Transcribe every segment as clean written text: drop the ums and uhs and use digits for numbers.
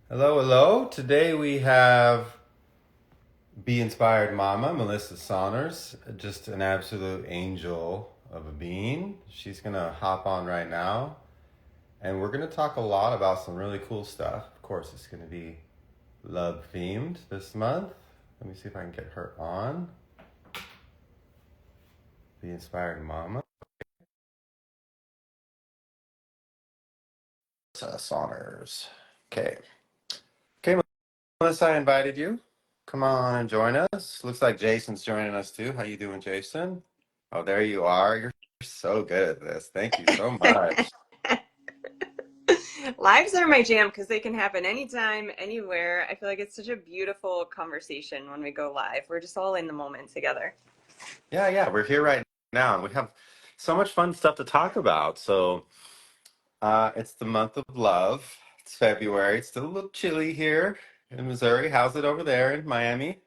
Hello, hello. Today we have Be Inspired Mama, Melissa Saunders, just an absolute angel of a being. She's going to hop on right now, and we're going to talk a lot about some really cool stuff. Of course, it's going to be love themed this month. Let me see if I can get her on. Be Inspired Mama. Saunders. Okay. Okay, Melissa, I invited you. Come on and join us. Looks like Jason's joining us too. How you doing, Jason? Oh, there you are. You're so good at this. Thank you so much. Lives are my jam because they can happen anytime, anywhere. I feel like it's such a beautiful conversation when we go live. We're just all in the moment together. Yeah, yeah, we're here right now and we have so much fun stuff to talk about. It's the month of love. It's February. It's still a little chilly here in Missouri. How's it over there in Miami?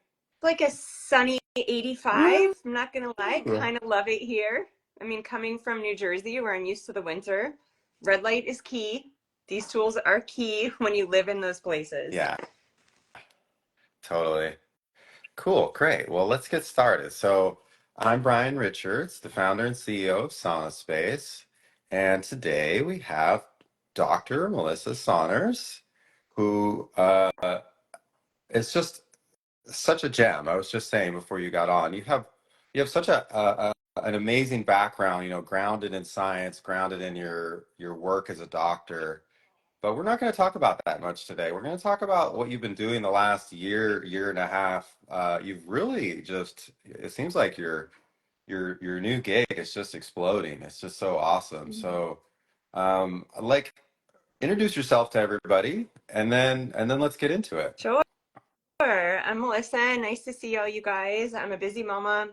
Like a sunny 85, Woo! I'm not gonna lie, kind of love it here. I mean, coming from New Jersey, where I'm used to the winter, red light is key. These tools are key when you live in those places. Yeah, totally. Cool, great. Well, let's get started. I'm Brian Richards, the founder and CEO of Sauna Space, and today we have Dr. Melissa Saunders, who is just such a gem. I was just saying before you got on, you have such an amazing background, grounded in science, grounded in your work as a doctor. But we're not going to talk about that much today. We're going to talk about what you've been doing the last year and a half. You've really just, it seems like your new gig is just exploding. It's just so awesome. Like, introduce yourself to everybody, and then let's get into it. Sure. I'm Melissa. Nice to see all you guys. I'm a busy mama.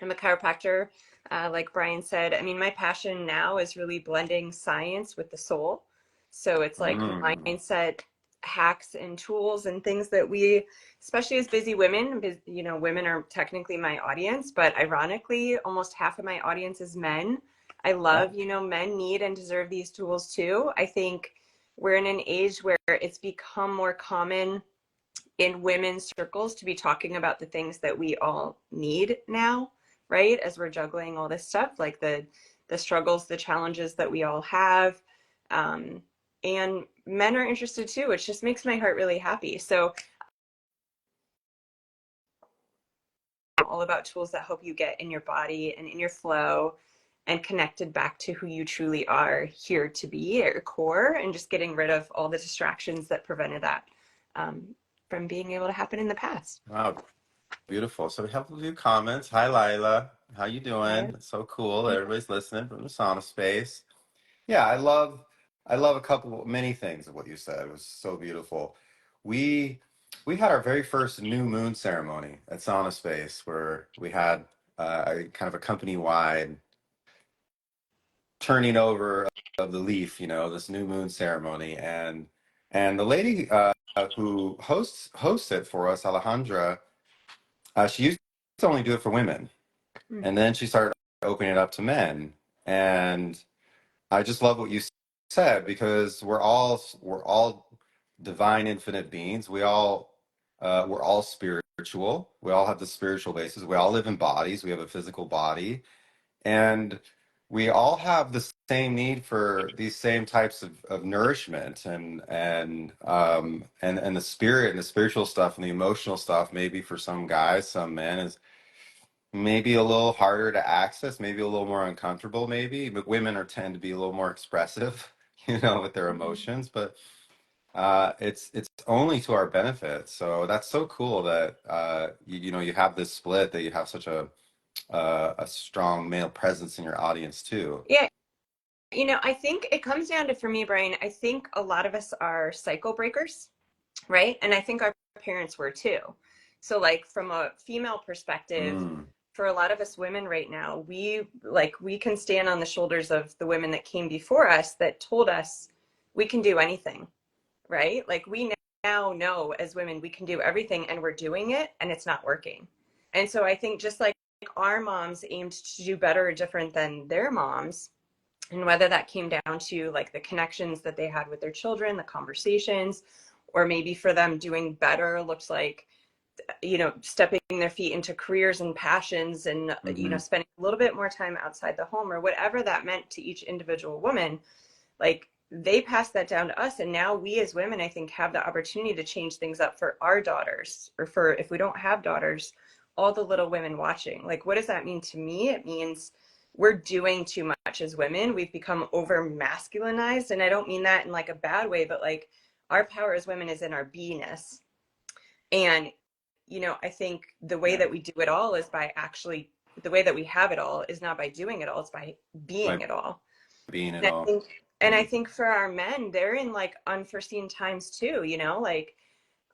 I'm a chiropractor. Like Brian said, I mean, my passion now is really blending science with the soul. So it's like Mm. mindset hacks and tools and things that we, especially as busy women, women are technically my audience, but ironically, almost half of my audience is men. I Yeah. love, men need and deserve these tools too. I think we're in an age where it's become more common in women's circles to be talking about the things that we all need now, right? As we're juggling all this stuff, like the struggles, the challenges that we all have. Um, and men are interested too, which just makes my heart really happy. So I'm all about tools that help you get in your body and in your flow and connected back to who you truly are here to be at your core, and just getting rid of all the distractions that prevented that um, from being able to happen in the past. Wow, beautiful. So we have a few comments. Hi, Lila. How you Right? doing? It's so cool that everybody's listening from the sauna space. Yeah, I love many things of what you said. It was so beautiful. We we had our very first new moon ceremony at Sauna Space where we had a kind of a company-wide turning over of the leaf, this new moon ceremony, and the lady who hosts it for us, Alejandra, she used to only do it for women, and then she started opening it up to men, and I just love what you said because we're all divine, infinite beings. We're all spiritual. We all have the spiritual basis. We all live in bodies. We have a physical body, and we all have the same need for these same types of nourishment and the spirit and the spiritual stuff and the emotional stuff. Maybe for some guys, some men is maybe a little harder to access, maybe a little more uncomfortable, maybe, but women are tend to be a little more expressive, with their Mhm. emotions. But it's only to our benefit. So that's so cool that you have this split, that you have such a strong male presence in your audience too. Yeah, I think it comes down to, for me, Brian, I think a lot of us are cycle breakers, right? And I think our parents were too. So, like, from a female perspective, Mm, for a lot of us women right now, we can stand on the shoulders of the women that came before us that told us we can do anything, right? Like, we now know as women we can do everything, and we're doing it and it's not working. And so I think, just like our moms aimed to do better or different than their moms, and whether that came down to like the connections that they had with their children, the conversations, or maybe for them doing better looks like, you know, stepping their feet into careers and passions and, you know, Hmm. spending a little bit more time outside the home or whatever that meant to each individual woman. Like they passed that down to us. And now we as women, I think, have the opportunity to change things up for our daughters, or for, if we don't have daughters, all the little women watching. Like, what does that mean to me? It means we're doing too much as women. We've become over masculinized. And I don't mean that in like a bad way, but like our power as women is in our beingness. And, you know, I think the way Yeah. that we do it all is by actually, the way that we have it all is not by doing it all, it's by being By it all. being it And I all. think, and I think for our men, they're in like unforeseen times too, you know, like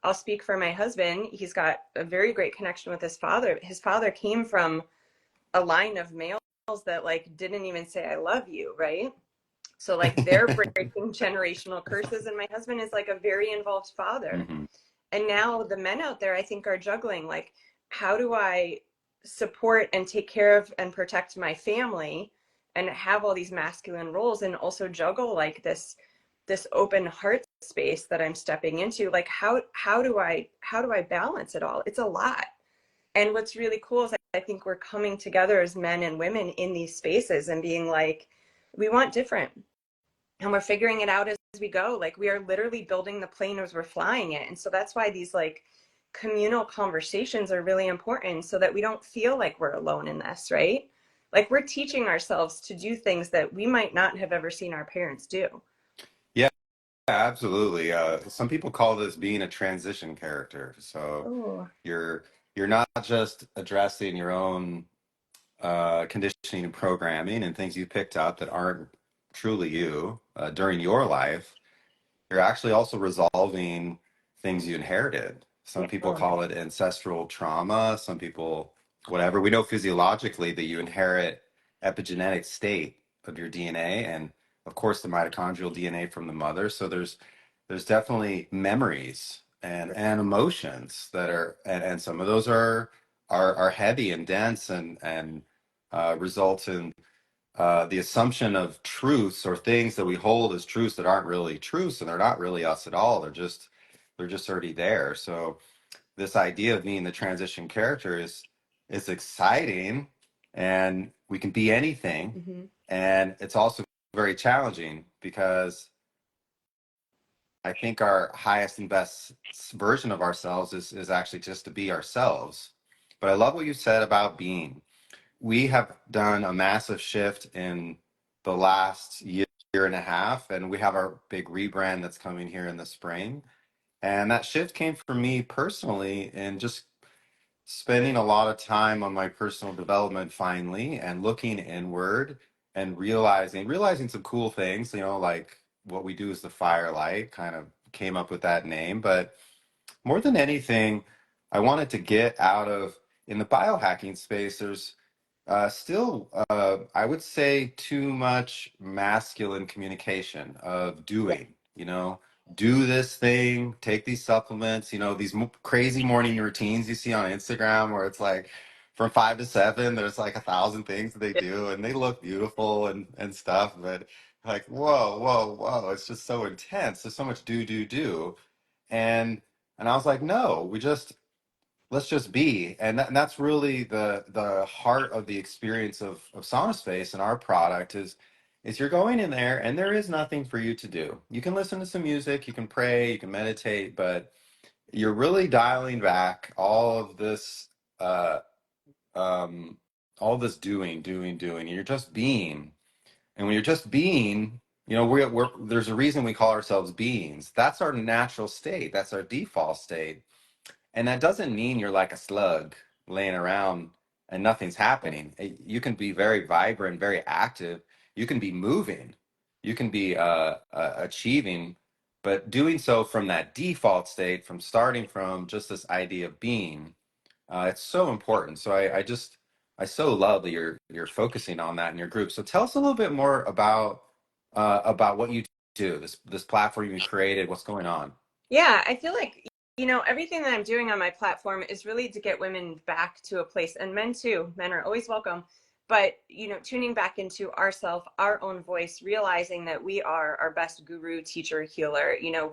I'll speak for my husband. He's got a very great connection with his father. His father came from a line of males that like didn't even say I love you, right? So like they're breaking generational curses, and my husband is like a very involved father. Hmm. And now the men out there, I think, are juggling like, how do I support and take care of and protect my family and have all these masculine roles and also juggle like this open heart space that I'm stepping into? Like how do I balance it all? It's a lot. And what's really cool is I think we're coming together as men and women in these spaces and being like, we want different, and we're figuring it out as we go. Like we are literally building the plane as we're flying it. And so that's why these like communal conversations are really important, so that we don't feel like we're alone in this, right? Like we're teaching ourselves to do things that we might not have ever seen our parents do. Yeah, absolutely. Some people call this being a transition character. So Oh, you're you're not just addressing your own conditioning and programming and things you picked up that aren't truly you during your life. You're actually also resolving things you inherited. Some people yeah. call it ancestral trauma. Some people, whatever. We know physiologically that you inherit epigenetic state of your DNA, and of course the mitochondrial DNA from the mother. So there's definitely memories and emotions that are, and some of those are heavy and dense and result in the assumption of truths or things that we hold as truths that aren't really truths, and they're not really us at all. They're just already there. So this idea of being the transition character is exciting, and we can be anything, Mm-hmm. and it's also very challenging because I think our highest and best version of ourselves is actually just to be ourselves. But I love what you said about being. We have done a massive shift in the last year and a half, and we have our big rebrand that's coming here in the spring. And that shift came from me personally, and just spending a lot of time on my personal development finally, and looking inward and realizing some cool things, like what we do is the Firelight kind of came up with that name. But more than anything, I wanted to get out of in the biohacking space. There's still, I would say, too much masculine communication of Yeah. doing, do this thing, take these supplements, these crazy morning routines you see on Instagram where it's like from 5 to 7, there's like 1,000 things that they do and they look beautiful and stuff, but like, whoa, whoa, whoa, it's just so intense. There's so much do, do, do. And I was like, no, let's just be. And that's really the heart of the experience of sauna space and our product is you're going in there and there is nothing for you to do. You can listen to some music, you can pray, you can meditate, but you're really dialing back uh um all this doing, and you're just being. And when you're just being, there's a reason we call ourselves beings. That's our natural state, that's our default state. And that doesn't mean you're like a slug laying around and nothing's happening. You can be very vibrant, very active. You can be moving. You can be achieving, but doing so from that default state, from starting from just this idea of being, it's so important. So I so love that you're focusing on that in your group. So tell us a little bit more about what you do, this platform you created, what's going on. Yeah, I feel like, you know, everything that I'm doing on my platform is really to get women back to a place, and men too. Men are always welcome. But, you know, tuning back into ourself, our own voice, realizing that we are our best guru, teacher, healer. You know,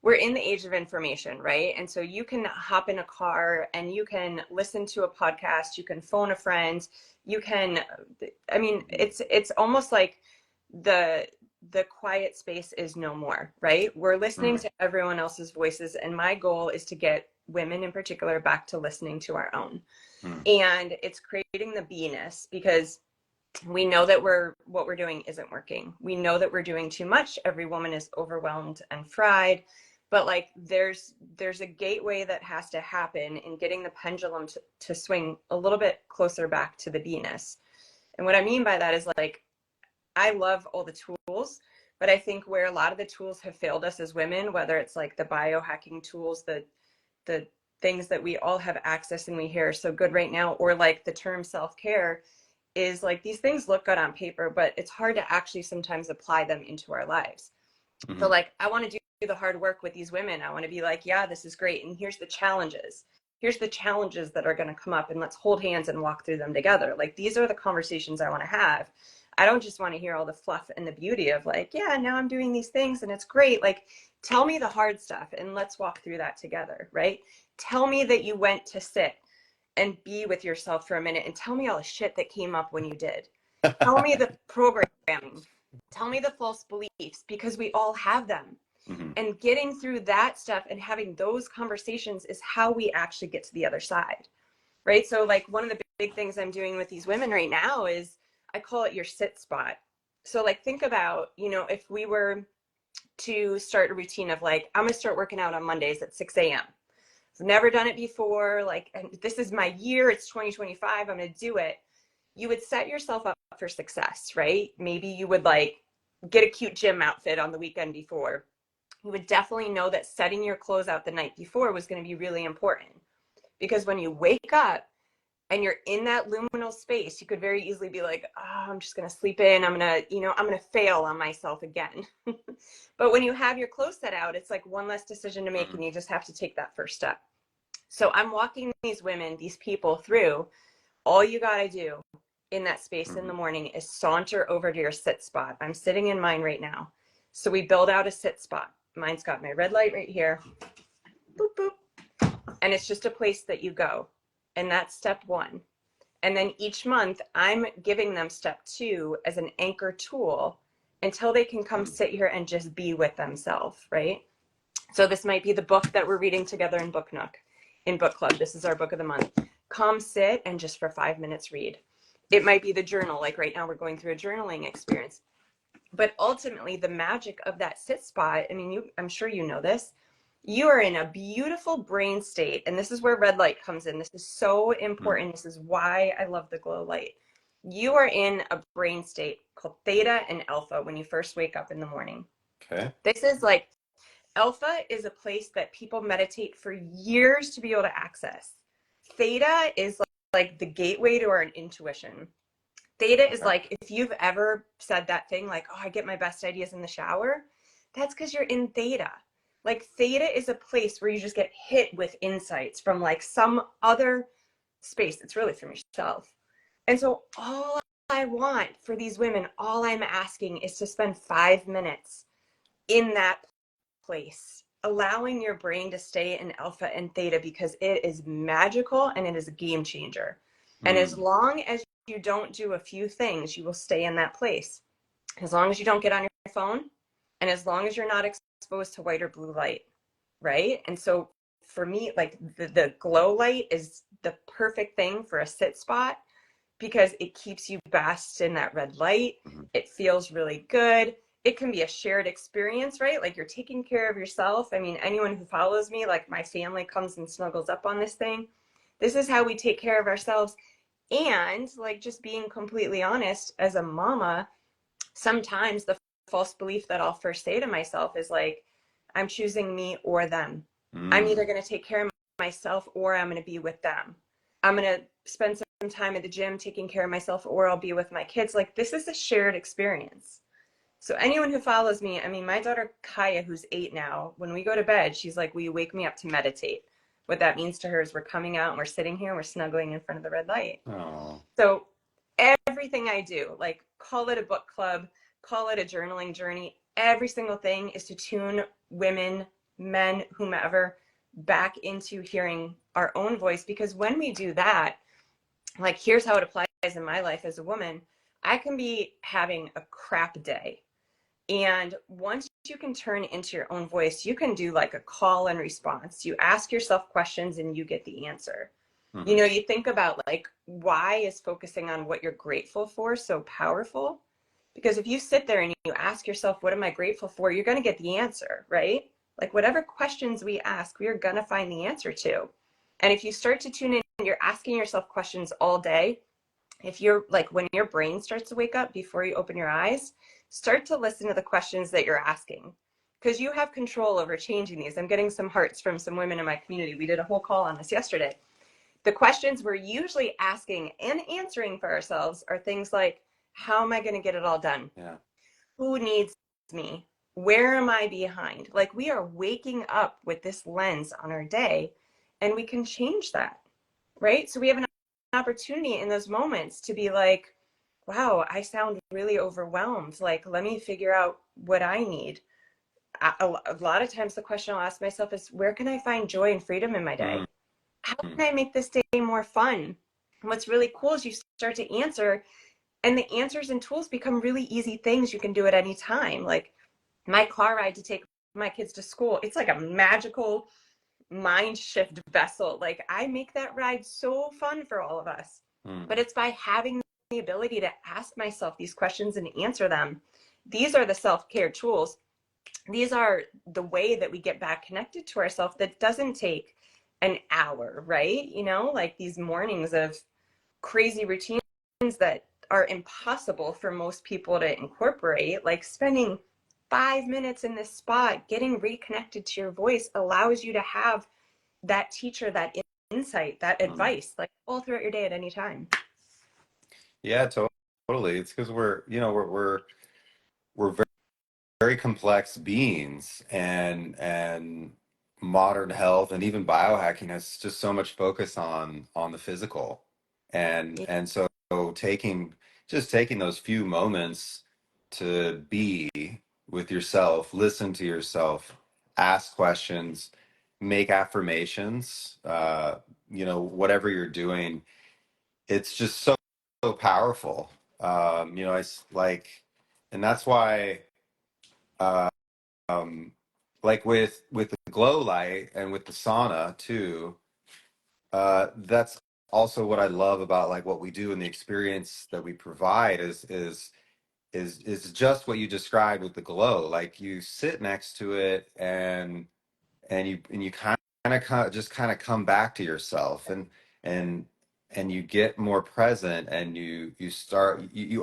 we're in the age of information, right? And so you can hop in a car and you can listen to a podcast, you can phone a friend, you can, I mean, it's almost like the quiet space is no more, right? We're listening Mm, to everyone else's voices, and my goal is to get women in particular back to listening to our own. mm, And it's creating the beiness, because we know that what we're doing isn't working. We know that we're doing too much. Every woman is overwhelmed and fried. But like there's a gateway that has to happen in getting the pendulum to swing a little bit closer back to the beiness. And what I mean by that is, like, I love all the tools, but I think where a lot of the tools have failed us as women, whether it's like the biohacking tools, the things that we all have access and we hear are so good right now, or like the term self-care, is like these things look good on paper, but it's hard to actually sometimes apply them into our lives. So mm, like I want to do the hard work with these women. I want to be like, yeah, this is great. And here's the challenges. Here's the challenges that are going to come up, and let's hold hands and walk through them together. Like these are the conversations I want to have. I don't just want to hear all the fluff and the beauty of like, yeah, now I'm doing these things and it's great. Like tell me the hard stuff and let's walk through that together, right? Tell me that you went to sit and be with yourself for a minute and tell me all the shit that came up when you did. Tell me the programming. Tell me the false beliefs, because we all have them. mm, And getting through that stuff and having those conversations is how we actually get to the other side, right? So like one of the big things I'm doing with these women right now is I call it your sit spot. So like think about, if we were to start a routine of like, I'm going to start working out on Mondays at 6 a.m. I've never done it before. Like, and this is my year. It's 2025. I'm going to do it. You would set yourself up for success, right? Maybe you would like get a cute gym outfit on the weekend before. You would definitely know that setting your clothes out the night before was going to be really important, because when you wake up and you're in that luminal space, you could very easily be like, oh, I'm just going to sleep in. I'm going to fail on myself again. But when you have your clothes set out, it's like one less decision to make, mm, and you just have to take that first step. So I'm walking these women, these people through, all you got to do in that space in the mm, morning is saunter over to your sit spot. I'm sitting in mine right now. So we build out a sit spot. Mine's got my red light right here. Boop, boop. And it's just a place that you go. And that's step one. And then each month, I'm giving them step two as an anchor tool until they can come mm. sit here and just be with themselves, right? So this might be the book that we're reading together in Book Nook, in book club. This is our book of the month. Come sit and just for 5 minutes read. It might be the journal. Like right now we're going through a journaling experience. But ultimately the magic of that sit spot, I mean, I'm sure you know this, you are in a beautiful brain state. And this is where red light comes in. This is so Mm. important. This is why I love the glow light. You are in a brain state called theta and alpha when you first wake up in the morning. Okay. This is like, alpha is a place that people meditate for years to be able to access. Theta is like the gateway to our intuition. Theta is Okay. like, if you've ever said that thing, like, oh, I get my best ideas in the shower, that's because you're in theta. Like, theta is a place where you just get hit with insights from like some other space that's really from yourself. And so, all I want for these women, all I'm asking is to spend 5 minutes in that place, allowing your brain to stay in alpha and theta, because it is magical and it is a game changer. And as Mm, long as you don't do a few things, you will stay in that place. As long as you don't get on your phone, and as long as you're not exposed to white or blue light, right? And so for me, like the glow light is the perfect thing for a sit spot, because it keeps you basked in that red light. mm, It feels really good. It can be a shared experience, right? Like you're taking care of yourself. I mean, anyone who follows me, like my family comes and snuggles up on this thing. This is how we take care of ourselves. And like just being completely honest, as a mama, sometimes the false belief that I'll first say to myself is like, I'm choosing me or them. I'm either mm. going to take care of myself or I'm going to be with them. I'm going to spend some time at the gym taking care of myself, or I'll be with my kids. Like, this is a shared experience. So anyone who follows me, I mean, my daughter Kaya, who's 8 now, when we go to bed, she's like, will you wake me up to meditate? What that means to her is we're coming out and we're sitting here and we're snuggling in front of the red light. Oh. So everything I do, like call it a book club, call it a journaling journey, every single thing is to tune women men, whomever, back into hearing our own voice. Because when we do that, like, here's how it applies in my life as a woman. I can be having a crap day. And once you can turn into your own voice, you can do like a call and response. You ask yourself questions and you get the answer. You Hmm. know, you think about like, why is focusing on what you're grateful for so powerful? Because if you sit there and you ask yourself, what am I grateful for? You're going to get the answer, right? Like, whatever questions we ask, we are going to find the answer to. And if you start to tune in, you're asking yourself questions all day. If you're like, when your brain starts to wake up before you open your eyes, start to listen to the questions that you're asking, because you have control over changing these. I'm getting some hearts from some women in my community. We did a whole call on this yesterday. The questions we're usually asking and answering for ourselves are things like, how am I going to get it all done? Yeah. Who needs me? Where am I behind? Like, we are waking up with this lens on our day, and we can change that, right? So we have an opportunity in those moments to be like, wow, I sound really overwhelmed. Like, let me figure out what I need. A lot of times the question I'll ask myself is, where can I find joy and freedom in my day? How Hmm. can I make this day more fun? And what's really cool is you start to answer, and the answers and tools become really easy things you can do at any time. Like, my car ride to take my kids to school, it's like a magical mind shift vessel. Like, I make that ride so fun for all of us. Hmm. But it's by having the ability to ask myself these questions and answer them. These are the self-care tools. These are the way that we get back connected to ourselves that doesn't take an hour, right? You know, like these mornings of crazy routines that are impossible for most people to incorporate, like spending 5 minutes in this spot, getting reconnected to your voice allows you to have that teacher, that insight, that Hmm. advice, like all throughout your day at any time. Yeah, totally. It's because we're very complex beings, and modern health and even biohacking has just so much focus on the physical. And so taking just taking those few moments to be with yourself, listen to yourself, ask questions, make affirmations, whatever you're doing, it's just so powerful. It's like, and that's why, uh, um, like with the glow light and with the sauna too, that's also what I love about like what we do and the experience that we provide is just what you described with the glow. Like, you sit next to it, and you kind of come back to yourself, and and you get more present, and you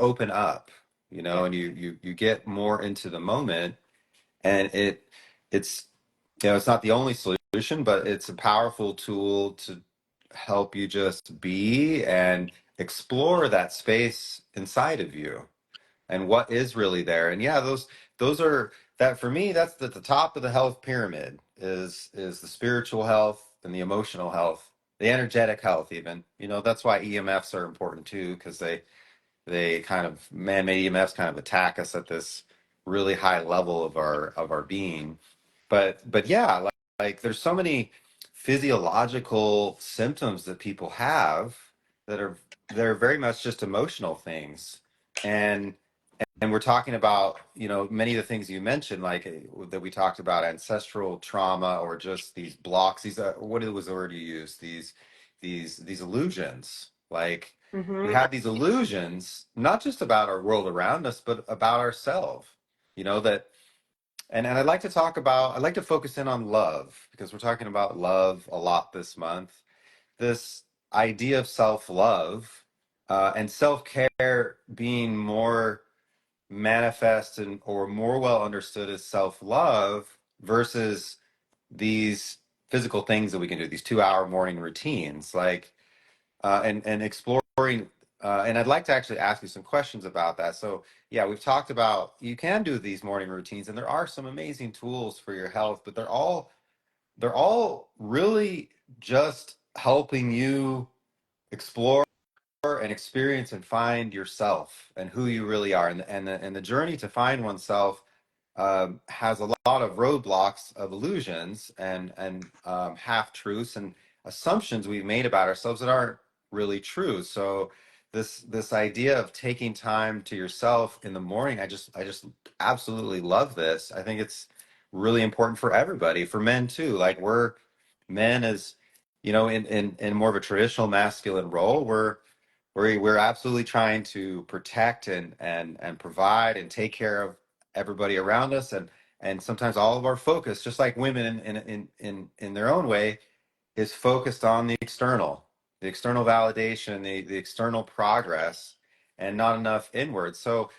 open up, Yeah. and you get more into the moment. And it's it's not the only solution, but it's a powerful tool to help you just be and explore that space inside of you and what is really there. And yeah, those are that for me, that's the top of the health pyramid is the spiritual health and the emotional health, the energetic health even. That's why EMFs are important too, because they kind of man-made EMFs kind of attack us at this really high level of our being. But yeah, like there's so many physiological symptoms that people have that are very much just emotional things. And we're talking about, many of the things you mentioned, like that we talked about, ancestral trauma, or just these blocks. These what was the word you used? These illusions. Like, we Mm-hmm. have these illusions, not just about our world around us, but about ourselves. That, and I'd like to focus in on love, because we're talking about love a lot this month. This idea of self-love, and self-care being more manifest or more well understood as self-love versus these physical things that we can do, these 2-hour morning routines, like, and exploring. And I'd like to actually ask you some questions about that. So yeah, we've talked about you can do these morning routines, and there are some amazing tools for your health, but they're all really just helping you explore and experience and find yourself and who you really are, and the journey to find oneself has a lot of roadblocks of illusions and half truths and assumptions we've made about ourselves that aren't really true. So this idea of taking time to yourself in the morning, I just absolutely love this. I think it's really important for everybody, for men too. Like we're men as in more of a traditional masculine role, we're absolutely trying to protect and provide and take care of everybody around us, and sometimes all of our focus, just like women in their own way, is focused on the external validation, the external progress, and not enough inward. So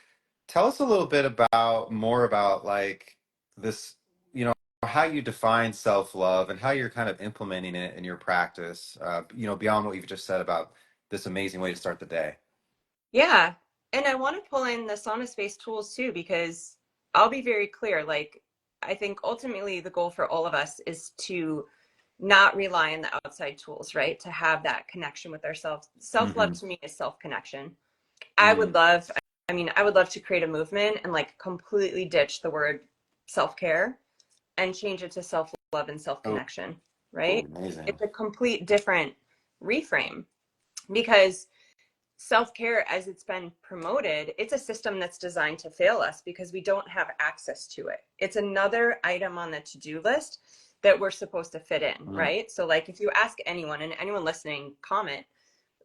tell us a little bit about more about like this, how you define self-love and how you're kind of implementing it in your practice, beyond what you've just said about this amazing way to start the day. Yeah. And I want to pull in the sauna space tools too, because I'll be very clear. Like, I think ultimately the goal for all of us is to not rely on the outside tools, right? To have that connection with ourselves. Self-love Mm-hmm. to me is self-connection. Mm. I would love to create a movement and like completely ditch the word self-care and change it to self-love and Oh, self-connection, right? amazing. It's a complete different reframe because self-care as it's been promoted, it's a system that's designed to fail us because we don't have access to it. It's another item on the to-do list that we're supposed to fit in, Mm. right? So like if you ask anyone, and anyone listening, comment,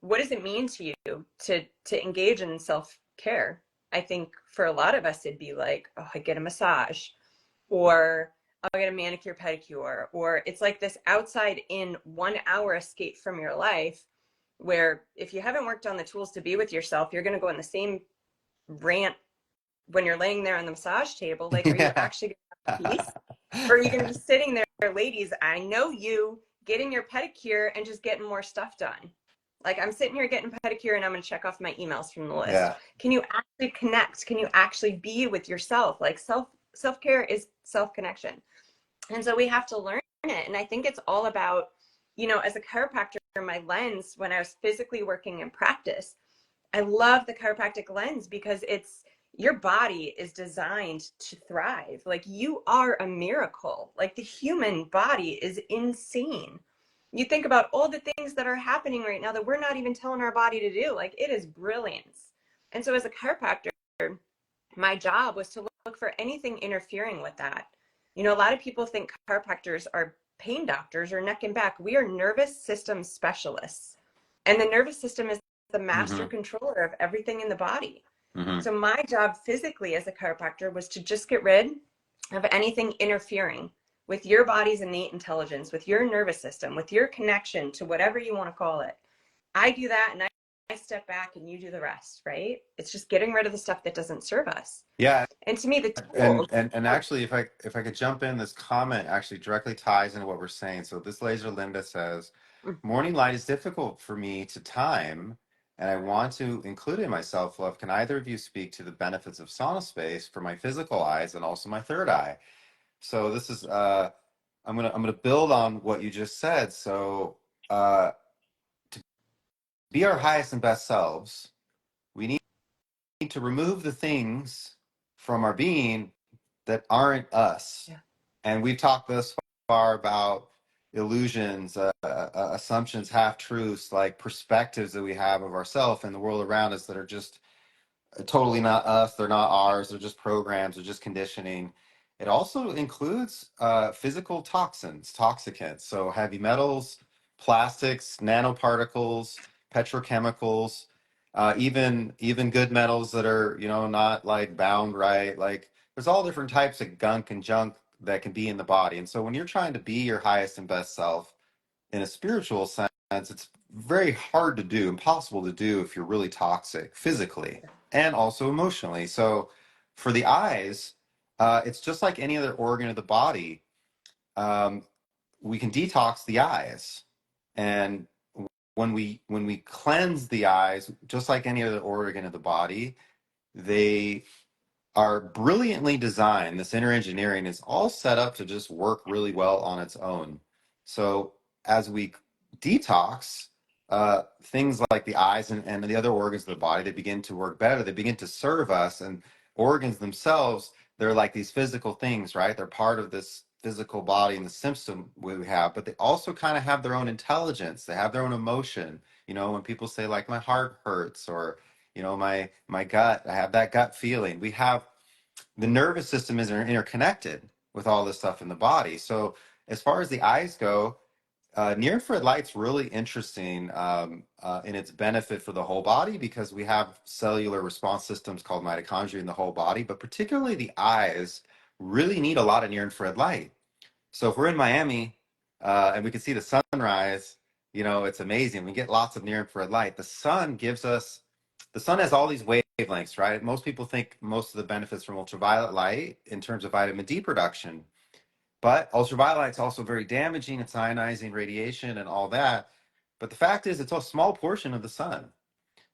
what does it mean to you to engage in self-care? I think for a lot of us it'd be like, oh, I get a massage, or I'll get a manicure pedicure, or it's like this outside in 1 hour escape from your life, where if you haven't worked on the tools to be with yourself, you're going to go in the same rant when you're laying there on the massage table. Like, are you Yeah. actually going to have peace? Or are you going to be sitting there, ladies? I know you getting your pedicure and just getting more stuff done. Like, I'm sitting here getting a pedicure and I'm going to check off my emails from the list. Yeah. Can you actually connect? Can you actually be with yourself? Like, self-care is self-connection. And so we have to learn it. And I think it's all about, as a chiropractor, my lens when I was physically working in practice, I love the chiropractic lens because it's your body is designed to thrive. Like you are a miracle. Like the human body is insane. You think about all the things that are happening right now that we're not even telling our body to do. Like it is brilliance. And so as a chiropractor, my job was to look for anything interfering with that. A lot of people think chiropractors are pain doctors or neck and back. We are nervous system specialists. And the nervous system is the master Mm-hmm. controller of everything in the body. Mm-hmm. So my job physically as a chiropractor was to just get rid of anything interfering with your body's innate intelligence, with your nervous system, with your connection to whatever you want to call it. I do that and I step back and you do the rest, right? It's just getting rid of the stuff that doesn't serve us. Yeah. And to me, the And, tools and and are, actually, if I could jump in, this comment actually directly ties into what we're saying. So this laser Linda says, morning light is difficult for me to time, and I want to include it in my self-love. Can either of you speak to the benefits of sauna space for my physical eyes and also my third eye? So this is I'm gonna build on what you just said. So uh, to be our highest and best selves, we need to remove the things from our being that aren't us. yeah, And we've talked thus far about illusions, assumptions, half truths, like perspectives that we have of ourselves and the world around us that are just totally not us. They're not ours. They're just programs. They're just conditioning. It also includes physical toxins, toxicants, so heavy metals, plastics, nanoparticles, petrochemicals, even good metals that are not like bound right. Like there's all different types of gunk and junk that can be in the body. And so when you're trying to be your highest and best self, in a spiritual sense, it's very hard to do, impossible to do if you're really toxic physically and also emotionally. So for the eyes, it's just like any other organ of the body. Um, we can detox the eyes, and when we cleanse the eyes, just like any other organ of the body, they are brilliantly designed. This inner engineering is all set up to just work really well on its own. So as we detox, things like the eyes and the other organs of the body, they begin to work better. They begin to serve us, and organs themselves they're like these physical things, right? They're part of this physical body and the system we have, but they also kind of have their own intelligence. They have their own emotion. You know, when people say like my heart hurts, or you know, my gut, I have that gut feeling. We have the nervous system is interconnected with all this stuff in the body. So as far as the eyes go, near-infrared light's really interesting in its benefit for the whole body, because we have cellular response systems called mitochondria in the whole body, but particularly the eyes really need a lot of near-infrared light. So if we're in Miami and we can see the sunrise, you know, it's amazing. We get lots of near-infrared light. The sun has all these wavelengths, right? Most people think most of the benefits from ultraviolet light in terms of vitamin D production, but ultraviolet is also very damaging. It's ionizing radiation and all that. But the fact is, it's a small portion of the sun.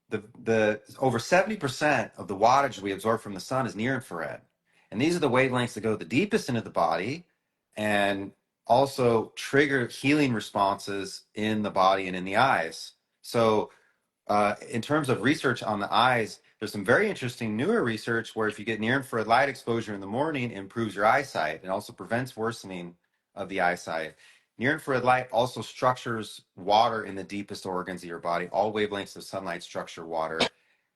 The over 70% of the wattage we absorb from the sun is near infrared. And these are the wavelengths that go the deepest into the body and also trigger healing responses in the body and in the eyes. So in terms of research on the eyes, there's some very interesting newer research where if you get near infrared light exposure in the morning, it improves your eyesight and also prevents worsening of the eyesight. Near infrared light also structures water in the deepest organs of your body. All wavelengths of sunlight structure water.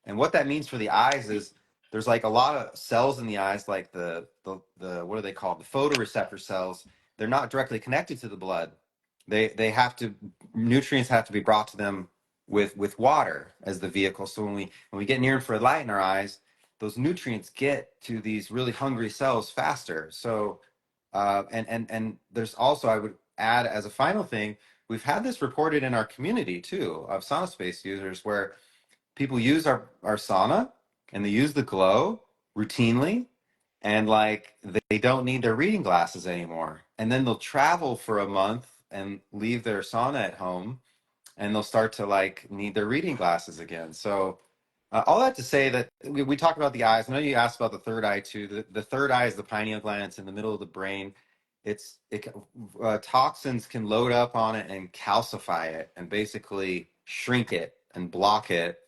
And what that means for the eyes is there's like a lot of cells in the eyes, like the what are they called? The photoreceptor cells. They're not directly connected to the blood. They have to, nutrients have to be brought to them with water as the vehicle. So when we get near infrared light in our eyes, those nutrients get to these really hungry cells faster. So and there's also, I would add as a final thing, we've had this reported in our community too of sauna space users where people use our sauna and they use the glow routinely, and like they don't need their reading glasses anymore. And then they'll travel for a month and leave their sauna at home, and they'll start to like need their reading glasses again. So all that to say that we talked about the eyes. I know you asked about the third eye too. The third eye is the pineal gland. It's in the middle of the brain. Toxins can load up on it and calcify it and basically shrink it and block it.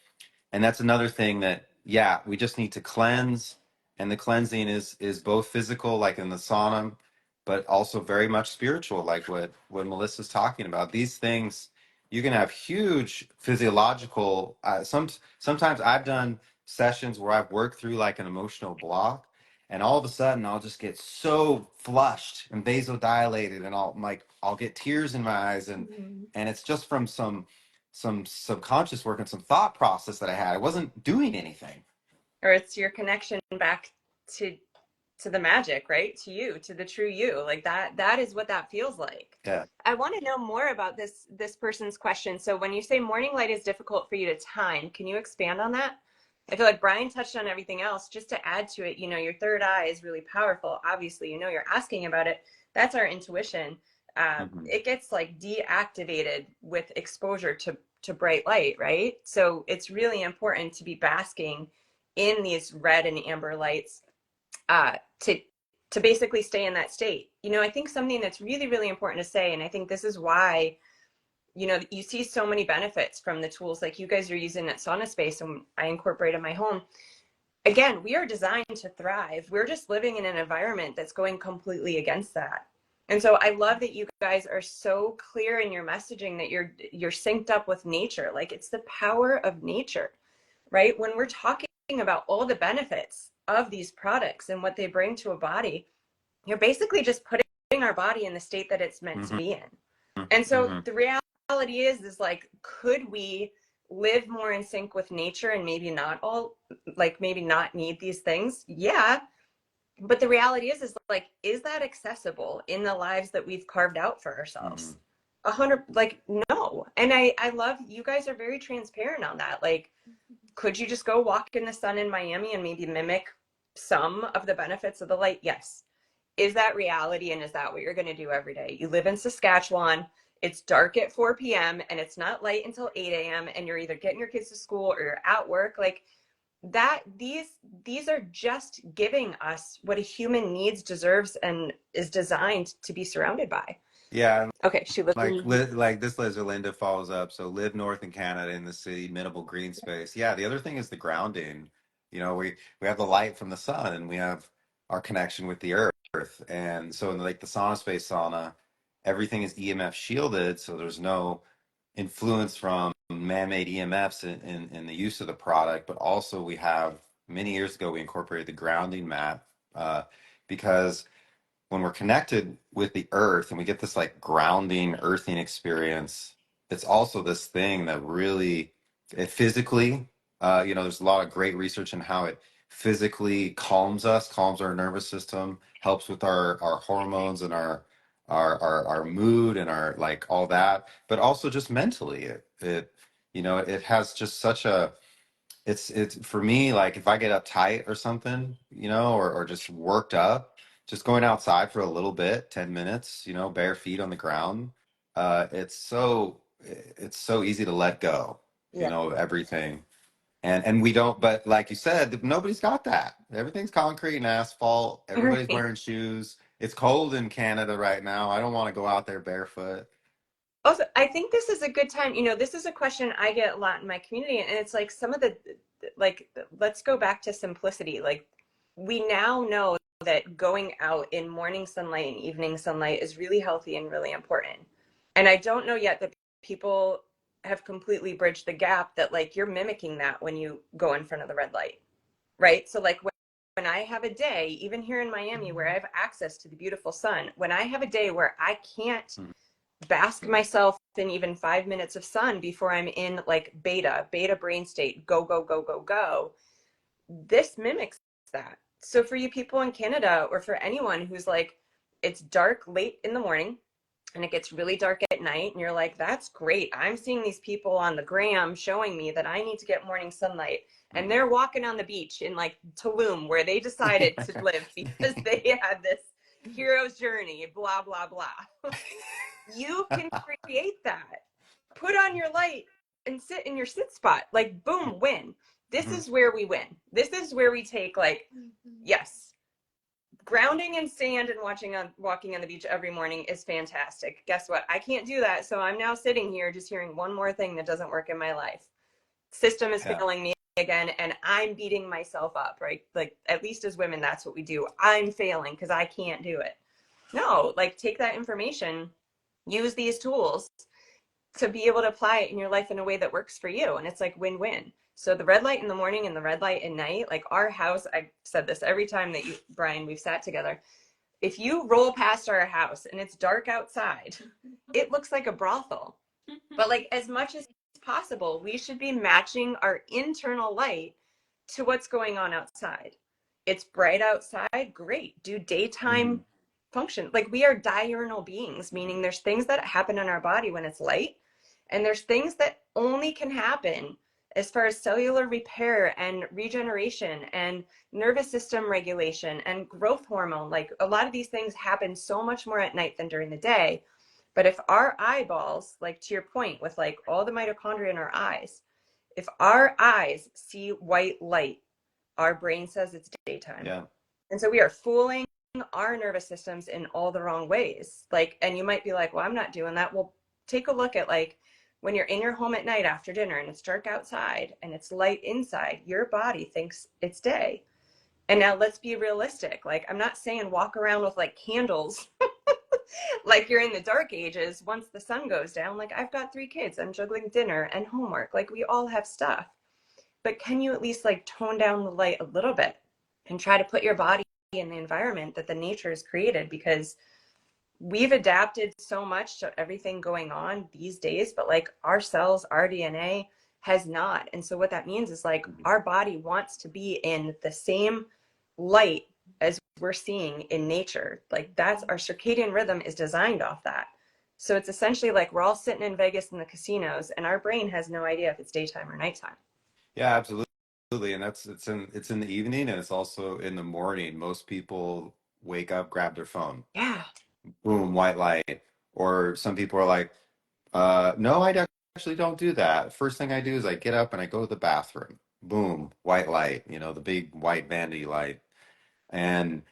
And that's another thing that, yeah, we just need to cleanse. And the cleansing is both physical, like in the sauna, but also very much spiritual, like what Melissa's talking about. These things, you can have huge physiological. Sometimes I've done sessions where I've worked through like an emotional block, and all of a sudden I'll just get so flushed and vasodilated, and I'll get tears in my eyes, and it's just from some subconscious work and some thought process that I had. I wasn't doing anything. Or it's your connection back to the magic, right? To you, to the true you. Like that is what that feels like. Yeah. I want to know more about this person's question. So when you say morning light is difficult for you to time, can you expand on that? I feel like Brian touched on everything else. Just to add to it, you know, your third eye is really powerful. Obviously, you know, you're asking about it. That's our intuition. Mm-hmm. It gets like deactivated with exposure to bright light, right? So it's really important to be basking in these red and amber lights uh, to basically stay in that state. You know, I think something that's really, really important to say, and I think this is why, you know, you see so many benefits from the tools like you guys are using at Sauna Space and I incorporate in my home. Again, we are designed to thrive. We're just living in an environment that's going completely against that. And so I love that you guys are so clear in your messaging that you're synced up with nature. Like it's the power of nature, right? When we're talking about all the benefits of these products and what they bring to a body, you're basically just putting our body in the state that it's meant to Mm-hmm. be in. And so Mm-hmm. the reality is like, could we live more in sync with nature and maybe not need these things? Yeah. But the reality is like, is that accessible in the lives that we've carved out for Mm-hmm. ourselves? 100, like, no. And I love you guys are very transparent on that. Like, could you just go walk in the sun in Miami and maybe mimic some of the benefits of the light? Yes. Is that reality? And is that what you're going to do every day? You live in Saskatchewan. It's dark at 4 p.m. and it's not light until 8 a.m. and you're either getting your kids to school or you're at work. Like that, these are just giving us what a human needs, deserves, and is designed to be surrounded by. Yeah, and Okay, she lives in. like this Liz Linda follows up. So live north in Canada in the city, minimal green space. Yeah, the other thing is the grounding. You know, we have the light from the sun, and we have our connection with the earth. And so in like the sauna space sauna, everything is EMF shielded, so there's no influence from man-made EMFs in the use of the product. But also we have, many years ago, we incorporated the grounding mat, because when we're connected with the earth and we get this like grounding, earthing experience, it's also this thing that really, it physically, there's a lot of great research in how it physically calms us, calms our nervous system, helps with our hormones and our mood and our like all that, but also just mentally, it has just such a, it's for me, like if I get uptight or something, or just worked up, just going outside for a little bit, 10 minutes, bare feet on the ground, it's so easy to let go, Yeah. of everything. And we don't, but like you said, nobody's got that. Everything's concrete and asphalt. Everybody's Right. wearing shoes. It's cold in Canada right now. I don't want to go out there barefoot. Also, I think this is a good time. This is a question I get a lot in my community, and it's like some of the, like, let's go back to simplicity. Like, we now know that going out in morning sunlight and evening sunlight is really healthy and really important. And I don't know yet that people have completely bridged the gap that, like, you're mimicking that when you go in front of the red light, right? So, like, when I have a day, even here in Miami, where I have access to the beautiful sun, when I have a day where I can't Mhm. bask myself in even 5 minutes of sun before I'm in like beta brain state, go, go, go, go, go. This mimics that. So for you people in Canada, or for anyone who's like, it's dark late in the morning and it gets really dark at night, and you're like, that's great. I'm seeing these people on the gram showing me that I need to get morning sunlight. And they're walking on the beach in like Tulum, where they decided to live because they had this hero's journey, blah, blah, blah. You can create that. Put on your light and sit in your sit spot. Like, boom, win. This Mhm. is where we win. This is where we take, like, yes, grounding in sand and walking on the beach every morning is fantastic. Guess what? I can't do that. So I'm now sitting here just hearing one more thing that doesn't work in my life. System is Yeah. failing me again, and I'm beating myself up, right? Like, at least as women, that's what we do. I'm failing because I can't do it. No, like, take that information, use these tools to be able to apply it in your life in a way that works for you. And it's like win-win. So the red light in the morning and the red light at night, like our house, I've said this every time that Brian, we've sat together. If you roll past our house and it's dark outside, it looks like a brothel. But like, as much as possible, we should be matching our internal light to what's going on outside. It's bright outside, great. Do daytime Mhm. function. Like, we are diurnal beings, meaning there's things that happen in our body when it's light, and there's things that only can happen as far as cellular repair and regeneration and nervous system regulation and growth hormone. Like, a lot of these things happen so much more at night than during the day. But if our eyeballs, like to your point with like all the mitochondria in our eyes, if our eyes see white light, our brain says it's daytime. Yeah. And so we are fooling our nervous systems in all the wrong ways. Like, and you might be like, well, I'm not doing that. Well, take a look at like when you're in your home at night after dinner and it's dark outside and it's light inside, your body thinks it's day. And now let's be realistic. Like, I'm not saying walk around with like candles like you're in the dark ages once the sun goes down. Like, I've got 3 kids, I'm juggling dinner and homework. Like, we all have stuff. But can you at least like tone down the light a little bit and try to put your body in the environment that the nature has created? Because we've adapted so much to everything going on these days, but like our cells, our DNA has not. And so what that means is like our body wants to be in the same light as we're seeing in nature. Like, that's our circadian rhythm is designed off that. So it's essentially like we're all sitting in Vegas in the casinos and our brain has no idea if it's daytime or nighttime. Yeah, absolutely. And it's in the evening and it's also in the morning. Most people wake up, grab their phone, Yeah. boom, white light. Or some people are like, no, I actually don't do that. First thing I do is I get up and I go to the bathroom. Boom, white light, the big white vanity light. And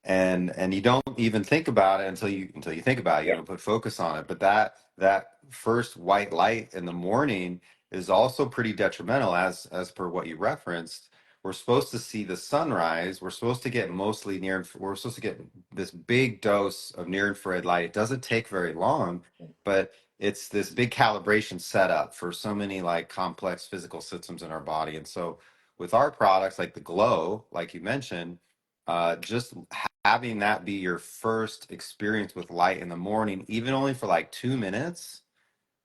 and you don't even think about it until you think about it. You Yeah. don't put focus on it. But that first white light in the morning is also pretty detrimental, as per what you referenced, we're supposed to see the sunrise. We're supposed to get mostly we're supposed to get this big dose of near infrared light. It doesn't take very long, but it's this big calibration setup for so many like complex physical systems in our body. And so with our products like the Glow, like you mentioned, just having that be your first experience with light in the morning, even only for like 2 minutes,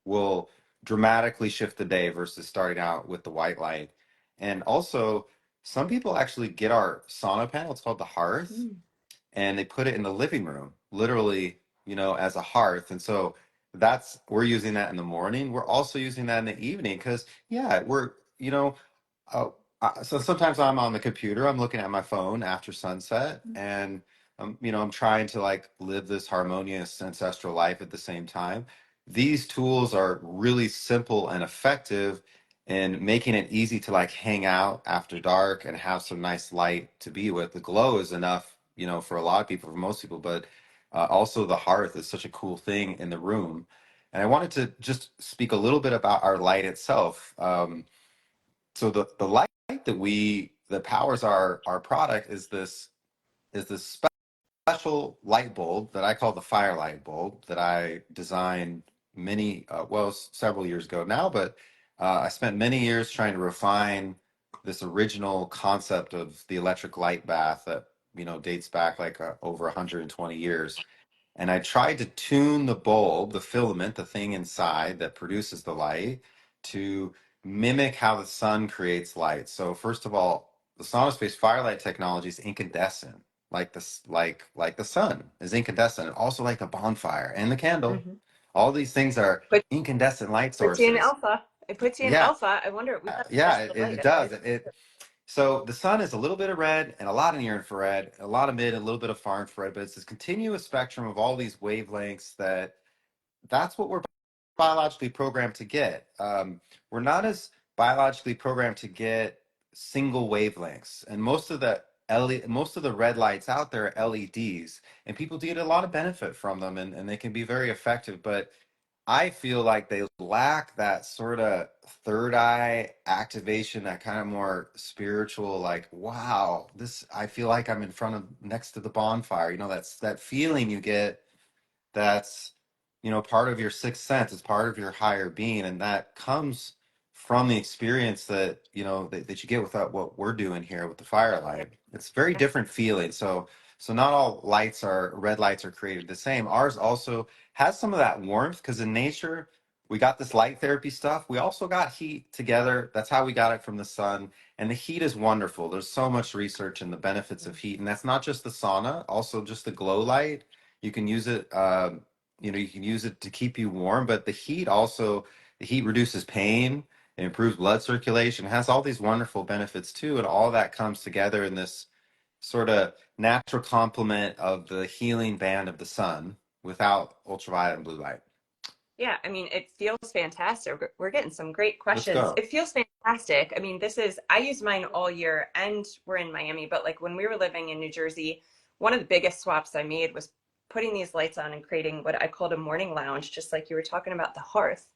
will dramatically shift the day versus starting out with the white light. And also, some people actually get our sauna panel, it's called the Hearth, Mm. and they put it in the living room, literally, as a hearth. And so we're using that in the morning. We're also using that in the evening because, yeah, uh, so sometimes I'm on the computer, I'm looking at my phone after sunset, and I'm trying to like live this harmonious ancestral life at the same time. These tools are really simple and effective in making it easy to like hang out after dark and have some nice light to be with. The Glow is enough, for a lot of people, for most people, but also the Hearth is such a cool thing in the room. And I wanted to just speak a little bit about our light itself. So the light that powers our product is this special light bulb that I call the FireLight bulb that I designed several years ago now, but I spent many years trying to refine this original concept of the electric light bath that dates back like over 120 years. And I tried to tune the bulb, the filament, the thing inside that produces the light, to mimic how the sun creates light. So first of all, the sauna space firelight technology is incandescent, like the sun is incandescent, and also like the bonfire and the candle. Mm-hmm. All these things are Put, incandescent light puts you in sources. alpha. It puts you in Yeah, alpha. I wonder, we have to yeah, test the it light. does. So the sun is a little bit of red and a lot of near infrared, a lot of mid, and a little bit of far infrared, but it's this continuous spectrum of all these wavelengths that's what we're biologically programmed to get. We're not as biologically programmed to get single wavelengths, and most of the red lights out there are LEDs, and people do get a lot of benefit from them, and they can be very effective. But I feel like they lack that sort of third eye activation, that kind of more spiritual, like, wow, I feel like I'm in front of next to the bonfire. That's that feeling you get that's part of your sixth sense. It's part of your higher being, and that comes from the experience that you get with what we're doing here with the firelight. It's very different feeling. So not all red lights are created the same. Ours also has some of that warmth because in nature we got this light therapy stuff. We also got heat together. That's how we got it from the sun. And the heat is wonderful. There's so much research in the benefits of heat, and that's not just the sauna, also just the glow light. You can use it. You can use it to keep you warm, but the heat reduces pain, it improves blood circulation, it has all these wonderful benefits too, and all that comes together in this sort of natural complement of the healing band of the sun without ultraviolet and blue light. Yeah, I mean, it feels fantastic. We're getting some great Let's questions. go. It feels fantastic. I mean, I use mine all year and we're in Miami, but like when we were living in New Jersey, one of the biggest swaps I made was putting these lights on and creating what I called a morning lounge, just like you were talking about the hearth.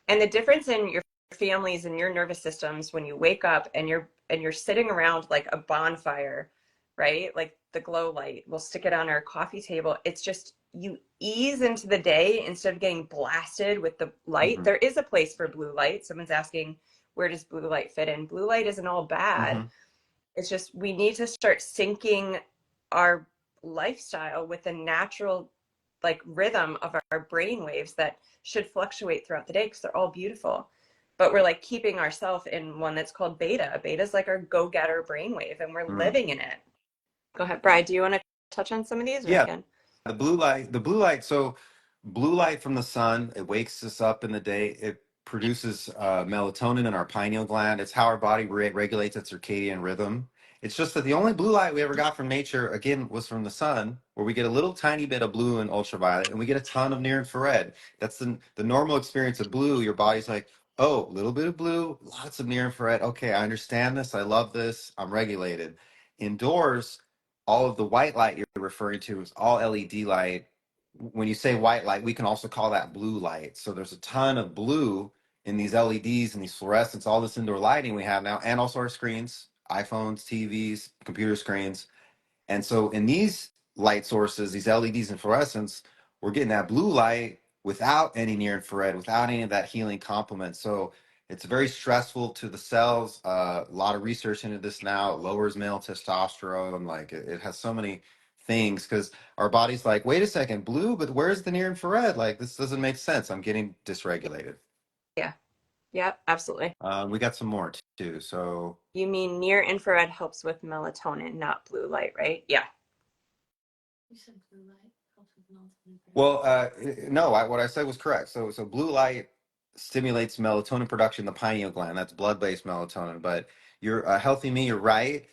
And the difference in your families and your nervous systems when you wake up and you're sitting around like a bonfire, right? Like the glow light. We'll stick it on our coffee table. It's just you ease into the day instead of getting blasted with the light. Hmm. There is a place for blue light. Someone's asking, where does blue light fit in? Blue light isn't all bad. Hmm. It's just we need to start syncing our lifestyle with the natural like rhythm of our brain waves that should fluctuate throughout the day because they're all beautiful. But we're like keeping ourselves in one that's called beta. Beta is like our go-getter brainwave and we're Hmm. living in it. Go ahead, Brad. Do you want to touch on some of these or I Yeah, can? the blue light. So blue light from the sun, it wakes us up in the day. It produces melatonin in our pineal gland. It's how our body regulates its circadian rhythm. It's just that the only blue light we ever got from nature, again, was from the sun, where we get a little tiny bit of blue and ultraviolet, and we get a ton of near infrared. That's the normal experience of blue. Your body's like, oh, a little bit of blue, lots of near infrared. Okay, I understand this. I love this. I'm regulated. Indoors, all of the white light you're referring to is all LED light. When you say white light, we can also call that blue light. So there's a ton of blue in these LEDs and these fluorescents, all this indoor lighting we have now, and also our screens. iPhones, TVs, computer screens. And so in these light sources, these LEDs and fluorescents, we're getting that blue light without any near infrared, without any of that healing complement. So it's very stressful to the cells. A lot of research into this now. It lowers male testosterone. Like it has so many things because our body's like, wait a second, blue, but where's the near infrared? Like this doesn't make sense. I'm getting dysregulated. Yeah. Yeah, absolutely. We got some more too. So You mean near infrared helps with melatonin, not blue light, right? Yeah. well, no, what I said was correct. So blue light stimulates melatonin production in the pineal gland. That's blood-based melatonin. But you're healthy me. You're right.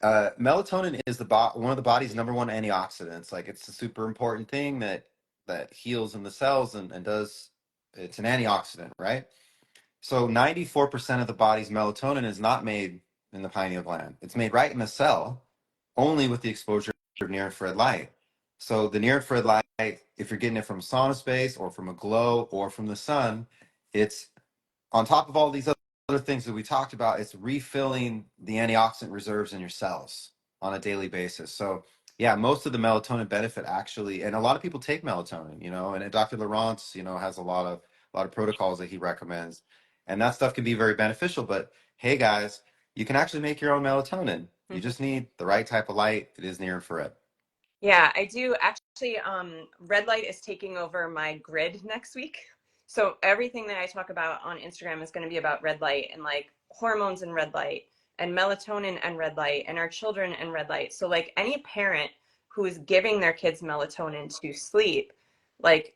Melatonin is one of the body's number one antioxidants. Like it's a super important thing that heals in the cells and does. It's an antioxidant, right? So 94% of the body's melatonin is not made in the pineal gland. It's made right in the cell, only with the exposure of near infrared light. So the near infrared light, if you're getting it from sauna space or from a glow or from the sun, it's on top of all these other things that we talked about, it's refilling the antioxidant reserves in your cells on a daily basis. So yeah, most of the melatonin benefit actually, and a lot of people take melatonin, and Dr. Laurence, has a lot of protocols that he recommends. And that stuff can be very beneficial, but hey guys, you can actually make your own melatonin. You Mhm. just need the right type of light. It is near infrared. Yeah, I do actually. Red light is taking over my grid next week. So everything that I talk about on Instagram is going to be about red light and like hormones and red light and melatonin and red light and our children and red light. So like any parent who is giving their kids melatonin to sleep, like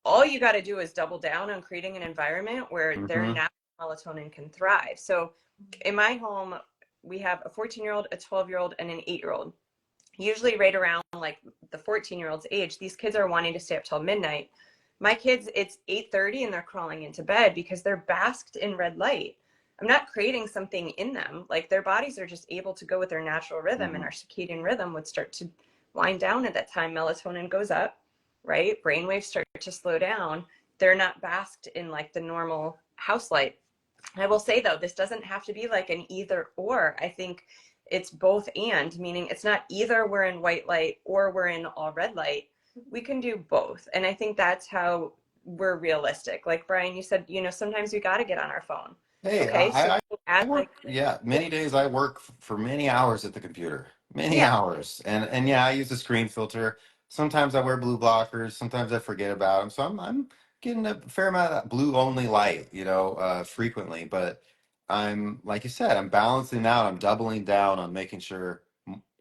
all you got to do is double down on creating an environment where their Hmm. natural melatonin can thrive. So in my home, we have a 14-year-old, a 12-year-old, and an 8-year-old. Usually right around like the 14-year-old's age, these kids are wanting to stay up till midnight. My kids, it's 8:30 and they're crawling into bed because they're basked in red light. I'm not creating something in them. Like their bodies are just able to go with their natural rhythm, and Hmm. our circadian rhythm would start to wind down at that time. Melatonin goes up, right? Brainwaves start to slow down. They're not basked in like the normal house light. I will say though, this doesn't have to be like an either or. I think it's both and, meaning it's not either we're in white light or we're in all red light. We can do both. And I think that's how we're realistic. Like Brian, you said, sometimes we got to get on our phone. Hey, Okay. So I add like, work, yeah, yeah, many days I work for many hours at the computer, many yeah, hours. And yeah, I use a screen filter. Sometimes I wear blue blockers, sometimes I forget about them. So I'm getting a fair amount of blue only light, frequently. But like you said, I'm balancing out, I'm doubling down on making sure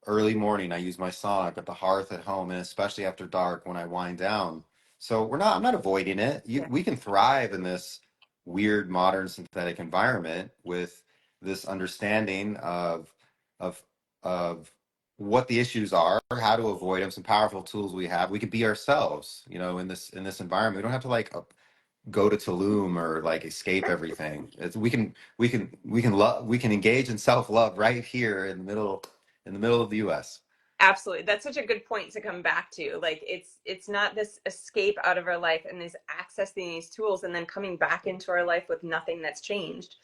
early morning I use my sauna. I've got the hearth at home, and especially after dark when I wind down. So I'm not avoiding it. yeah, We can thrive in this weird modern synthetic environment with this understanding of of what the issues are, how to avoid them, some powerful tools we have. We can be ourselves, in this environment. We don't have to like go to Tulum or like escape everything. We can engage in self-love right here in the middle of the US. absolutely. That's such a good point to come back to. Like it's not this escape out of our life and this accessing these tools and then coming back into our life with nothing that's changed.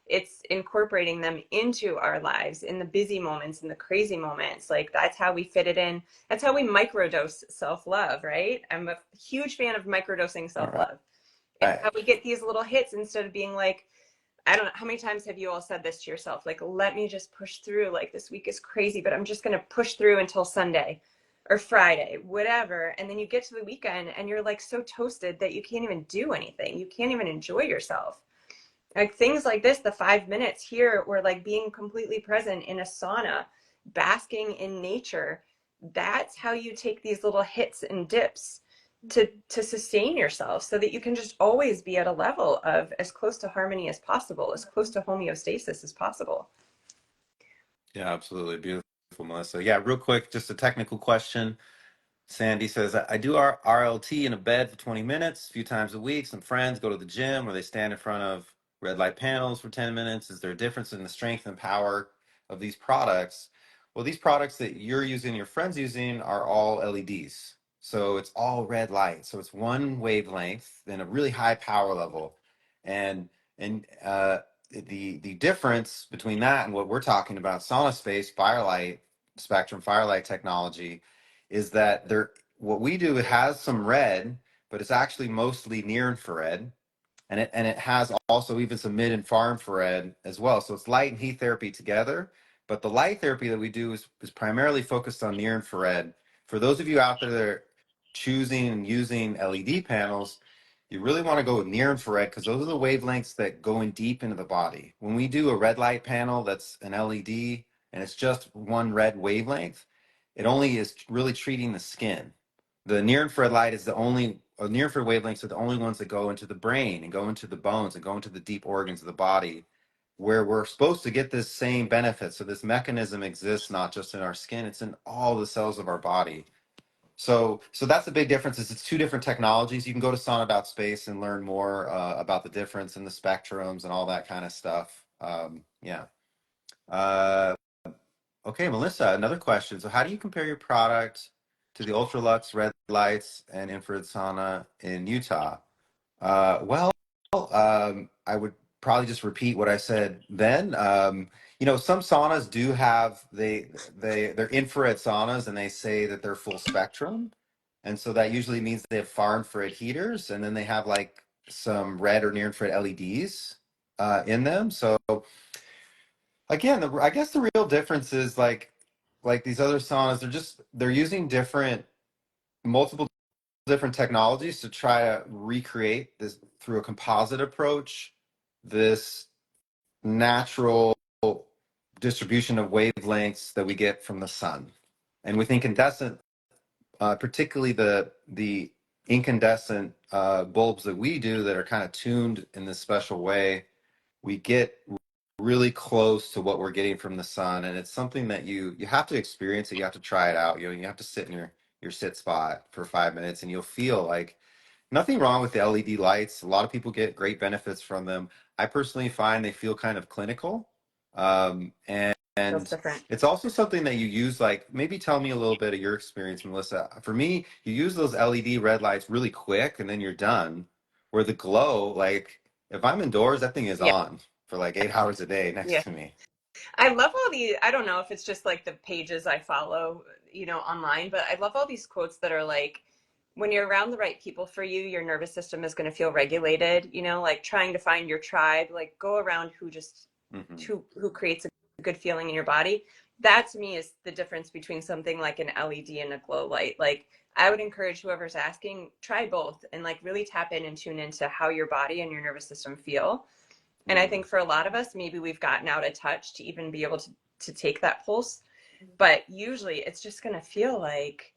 It's incorporating them into our lives in the busy moments, in the crazy moments. Like that's how we fit it in. That's how we microdose self-love, right? I'm a huge fan of microdosing All self-love. It's how right. we get these little hits instead of being like, I don't know how many times have you all said this to yourself? Like, let me just push through. Like, this week is crazy, but I'm just going to push through until Sunday or Friday, whatever. And then you get to the weekend and you're like so toasted that you can't even do anything. You can't even enjoy yourself. Like, things like this, the 5 minutes here, or like being completely present in a sauna, basking in nature. That's how you take these little hits and dips to sustain yourself so that you can just always be at a level of as close to harmony as possible, as close to homeostasis as possible. Yeah, absolutely. Beautiful, Melissa. Yeah, real quick, just a technical question. Sandy says, I do RLT in a bed for 20 minutes, a few times a week. Some friends go to the gym where they stand in front of red light panels for 10 minutes. Is there a difference in the strength and power of these products? Well, these products that you're using, your friends using, are all LEDs. So it's all red light. So it's one wavelength and a really high power level. And the difference between that and what we're talking about, sauna space, FireLight Spectrum, FireLight technology, is that there what we do, it has some red, but it's actually mostly near infrared, and it has also even some mid and far infrared as well. So it's light and heat therapy together. But the light therapy that we do is primarily focused on near infrared. For those of you out there that are choosing and using LED panels, you really want to go with near infrared because those are the wavelengths that go in deep into the body. When we do a red light panel that's an LED and it's just one red wavelength, it only is really treating the skin. The near infrared light is the only near infrared wavelengths are the only ones that go into the brain and go into the bones and go into the deep organs of the body, where we're supposed to get this same benefit. So this mechanism exists not just in our skin; it's in all the cells of our body. So that's the big difference. Is it's two different technologies. You can go to sauna.space and learn more about the difference in the spectrums and all that kind of stuff. Yeah. Uh, Okay, Melissa, another question. So how do you compare your product to the Ultralux red lights and infrared sauna in Utah? Well, I would probably just repeat what I said then. Some saunas do have they're infrared saunas and they say that they're full spectrum. And so that usually means they have far infrared heaters and then they have like some red or near infrared LEDs in them. So again, I guess the real difference is like these other saunas, they're using multiple different technologies to try to recreate this through a composite approach, this natural distribution of wavelengths that we get from the sun. And with incandescent, particularly the incandescent bulbs that we do that are kind of tuned in this special way, we get really close to what we're getting from the sun, and it's something that you have to experience it. You have to try it out. You have to sit in your sit spot for 5 minutes, and you'll feel like nothing wrong with the LED lights. A lot of people get great benefits from them. I personally find they feel kind of clinical, Feels and different. it's also something that you use. Like maybe tell me a little bit of your experience, Melissa. For me, you use those LED red lights really quick, and then you're done. Where the glow, like if I'm indoors, that thing is Yeah. on for like 8 hours a day Yeah. next to me. I love all the, I don't know if it's just like the pages I follow, online, but I love all these quotes that are like, when you're around the right people for you, your nervous system is going to feel regulated, like trying to find your tribe, like go around Hmm. who creates a good feeling in your body. That to me is the difference between something like an LED and a glow light. Like I would encourage whoever's asking, try both and like really tap in and tune into how your body and your nervous system feel. And I Hmm. think for a lot of us, maybe we've gotten out of touch to even be able to take that pulse. But usually it's just going to feel like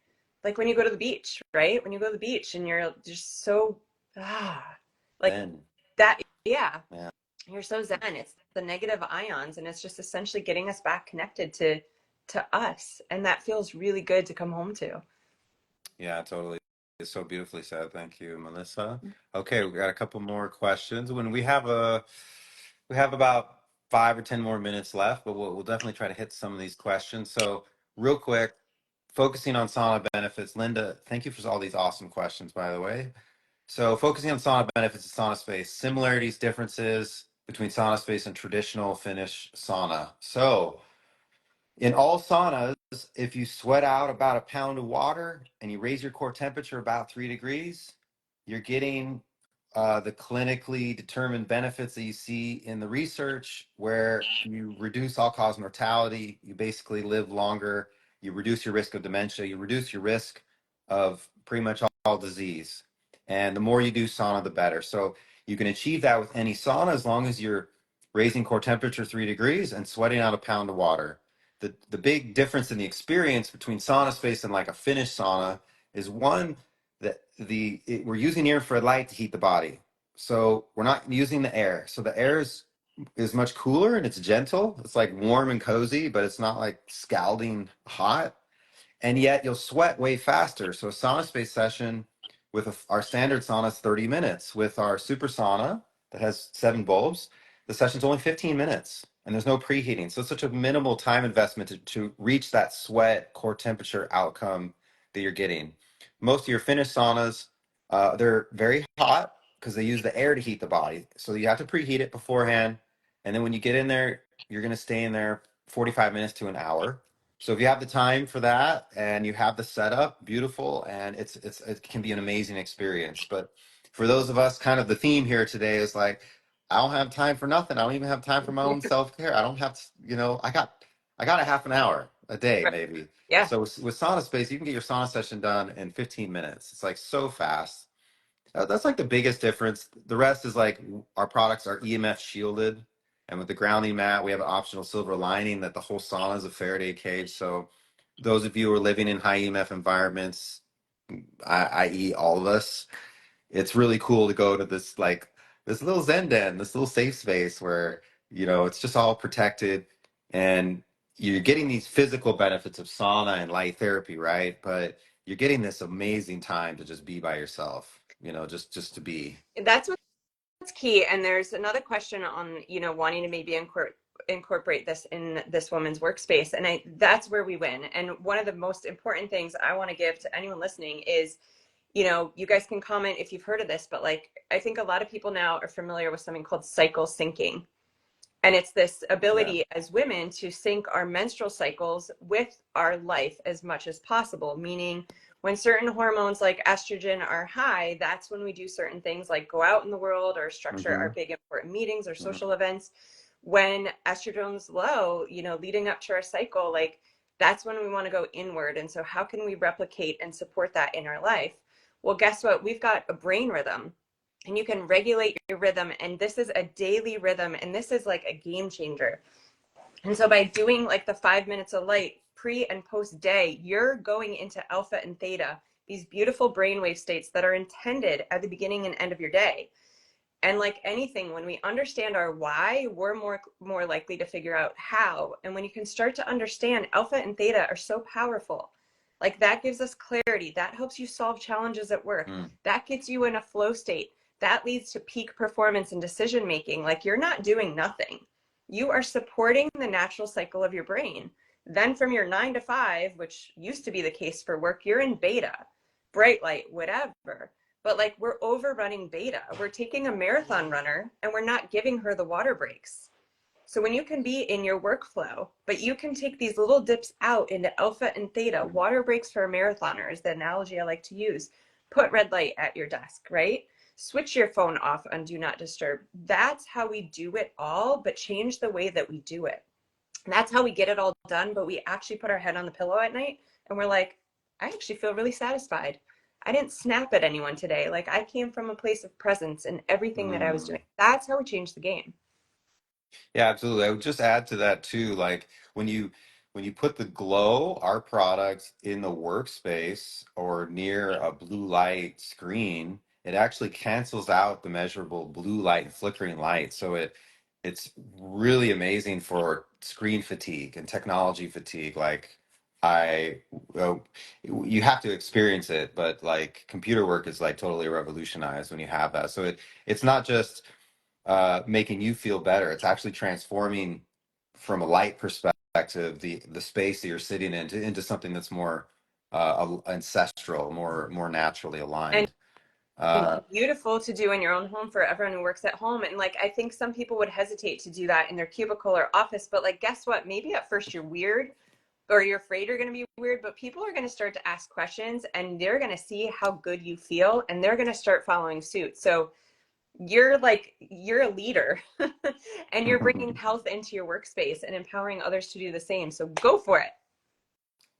when you go to the beach, right? When you go to the beach and you're just so, ah, like Then, that. Yeah. yeah. You're so zen. It's the negative ions and it's just essentially getting us back connected to us. And that feels really good to come home to. Yeah, totally. It's so beautifully said. Thank you, Melissa. Okay, we got a couple more questions. When we have about 5 or 10 more minutes left, but we'll definitely try to hit some of these questions. So, real quick, focusing on sauna benefits. Linda, thank you for all these awesome questions, by the way. So, focusing on sauna benefits of sauna space, similarities, differences between sauna space and traditional Finnish sauna. So, in all saunas, if you sweat out about a pound of water and you raise your core temperature about 3 degrees, you're getting the clinically determined benefits that you see in the research, where you reduce all cause mortality, you basically live longer, you reduce your risk of dementia, you reduce your risk of pretty much all disease. And the more you do sauna, the better. So you can achieve that with any sauna as long as you're raising core temperature 3 degrees and sweating out a pound of water. The big difference in the experience between sauna space and like a Finnish sauna is one that we're using near infrared light to heat the body, so we're not using the air. So the air is much cooler and it's gentle. It's like warm and cozy, but it's not like scalding hot, and yet you'll sweat way faster. So a sauna space session with our standard sauna is 30 minutes. With our super sauna that has 7 bulbs, the session's only 15 minutes and there's no preheating. So it's such a minimal time investment to reach that sweat core temperature outcome that you're getting. Most of your Finnish saunas, they're very hot because they use the air to heat the body. So you have to preheat it beforehand. And then when you get in there, you're going to stay in there 45 minutes to an hour. So if you have the time for that and you have the setup, beautiful, and it can be an amazing experience. But for those of us, kind of the theme here today is like, I don't have time for nothing. I don't even have time for my own self-care. I don't have, I got a half an hour a day Right. maybe. Yeah. So with Sauna Space, you can get your sauna session done in 15 minutes. It's like so fast. That's like the biggest difference. The rest is like our products are EMF shielded, and with the grounding mat, we have an optional silver lining that the whole sauna is a Faraday cage. So those of you who are living in high EMF environments, i.e., all of us, it's really cool to go to this little Zen den, this little safe space where it's just all protected, and you're getting these physical benefits of sauna and light therapy, right? But you're getting this amazing time to just be by yourself, just to be. That's what's key. And there's another question on, wanting to maybe incorporate this in this woman's workspace. And that's where we win. And one of the most important things I want to give to anyone listening is, you guys can comment if you've heard of this, but like, I think a lot of people now are familiar with something called cycle syncing. And it's this Yeah. ability as women to sync our menstrual cycles with our life as much as possible, meaning when certain hormones like estrogen are high, that's when we do certain things like go out in the world or structure our Hmm. big important meetings or Hmm. social events. When estrogen's low, leading up to our cycle, like that's when we want to go inward. And so how can we replicate and support that in our life? Well, guess what? We've got a brain rhythm, and you can regulate your rhythm, and this is a daily rhythm, and this is like a game changer. And so by doing like the 5 minutes of light pre and post day, you're going into alpha and theta, these beautiful brainwave states that are intended at the beginning and end of your day. And like anything, when we understand our why, we're more likely to figure out how. And when you can start to understand, alpha and theta are so powerful. Like that gives us clarity. That helps you solve challenges at work. Mm. That gets you in a flow state. That leads to peak performance and decision making. Like you're not doing nothing. You are supporting the natural cycle of your brain. Then from your 9 to 5, which used to be the case for work, you're in beta, bright light, whatever. But like we're overrunning beta. We're taking a marathon runner and we're not giving her the water breaks. So when you can be in your workflow, but you can take these little dips out into alpha and theta, water breaks for a marathoner is the analogy I like to use. Put red light at your desk, right? Switch your phone off on do not disturb. That's how we do it all, but change the way that we do it. And that's how we get it all done, but we actually put our head on the pillow at night and we're like, I actually feel really satisfied. I didn't snap at anyone today. Like I came from a place of presence in everything that I was Mm. doing. That's how we change the game. Yeah, absolutely. I would just add to that too, like when you put the glow, our product in the workspace or near a blue light screen, it actually cancels out the measurable blue light and flickering light. So it's really amazing for screen fatigue and technology fatigue. Like I, well, you have to experience it, but like computer work is like totally revolutionized when you have that. So it's not just making you feel better. It's actually transforming from a light perspective the space that you're sitting into something that's more ancestral, more naturally And aligned. Uh, beautiful to do in your own home for everyone who works at home. And like I think some people would hesitate to do that in their cubicle or office, but like guess what? Maybe at first you're weird or you're afraid you're going to be weird, but people are going to start to ask questions and they're going to see how good you feel and they're going to start following suit. So you're a leader and you're bringing health into your workspace and empowering others to do the same. So go for it.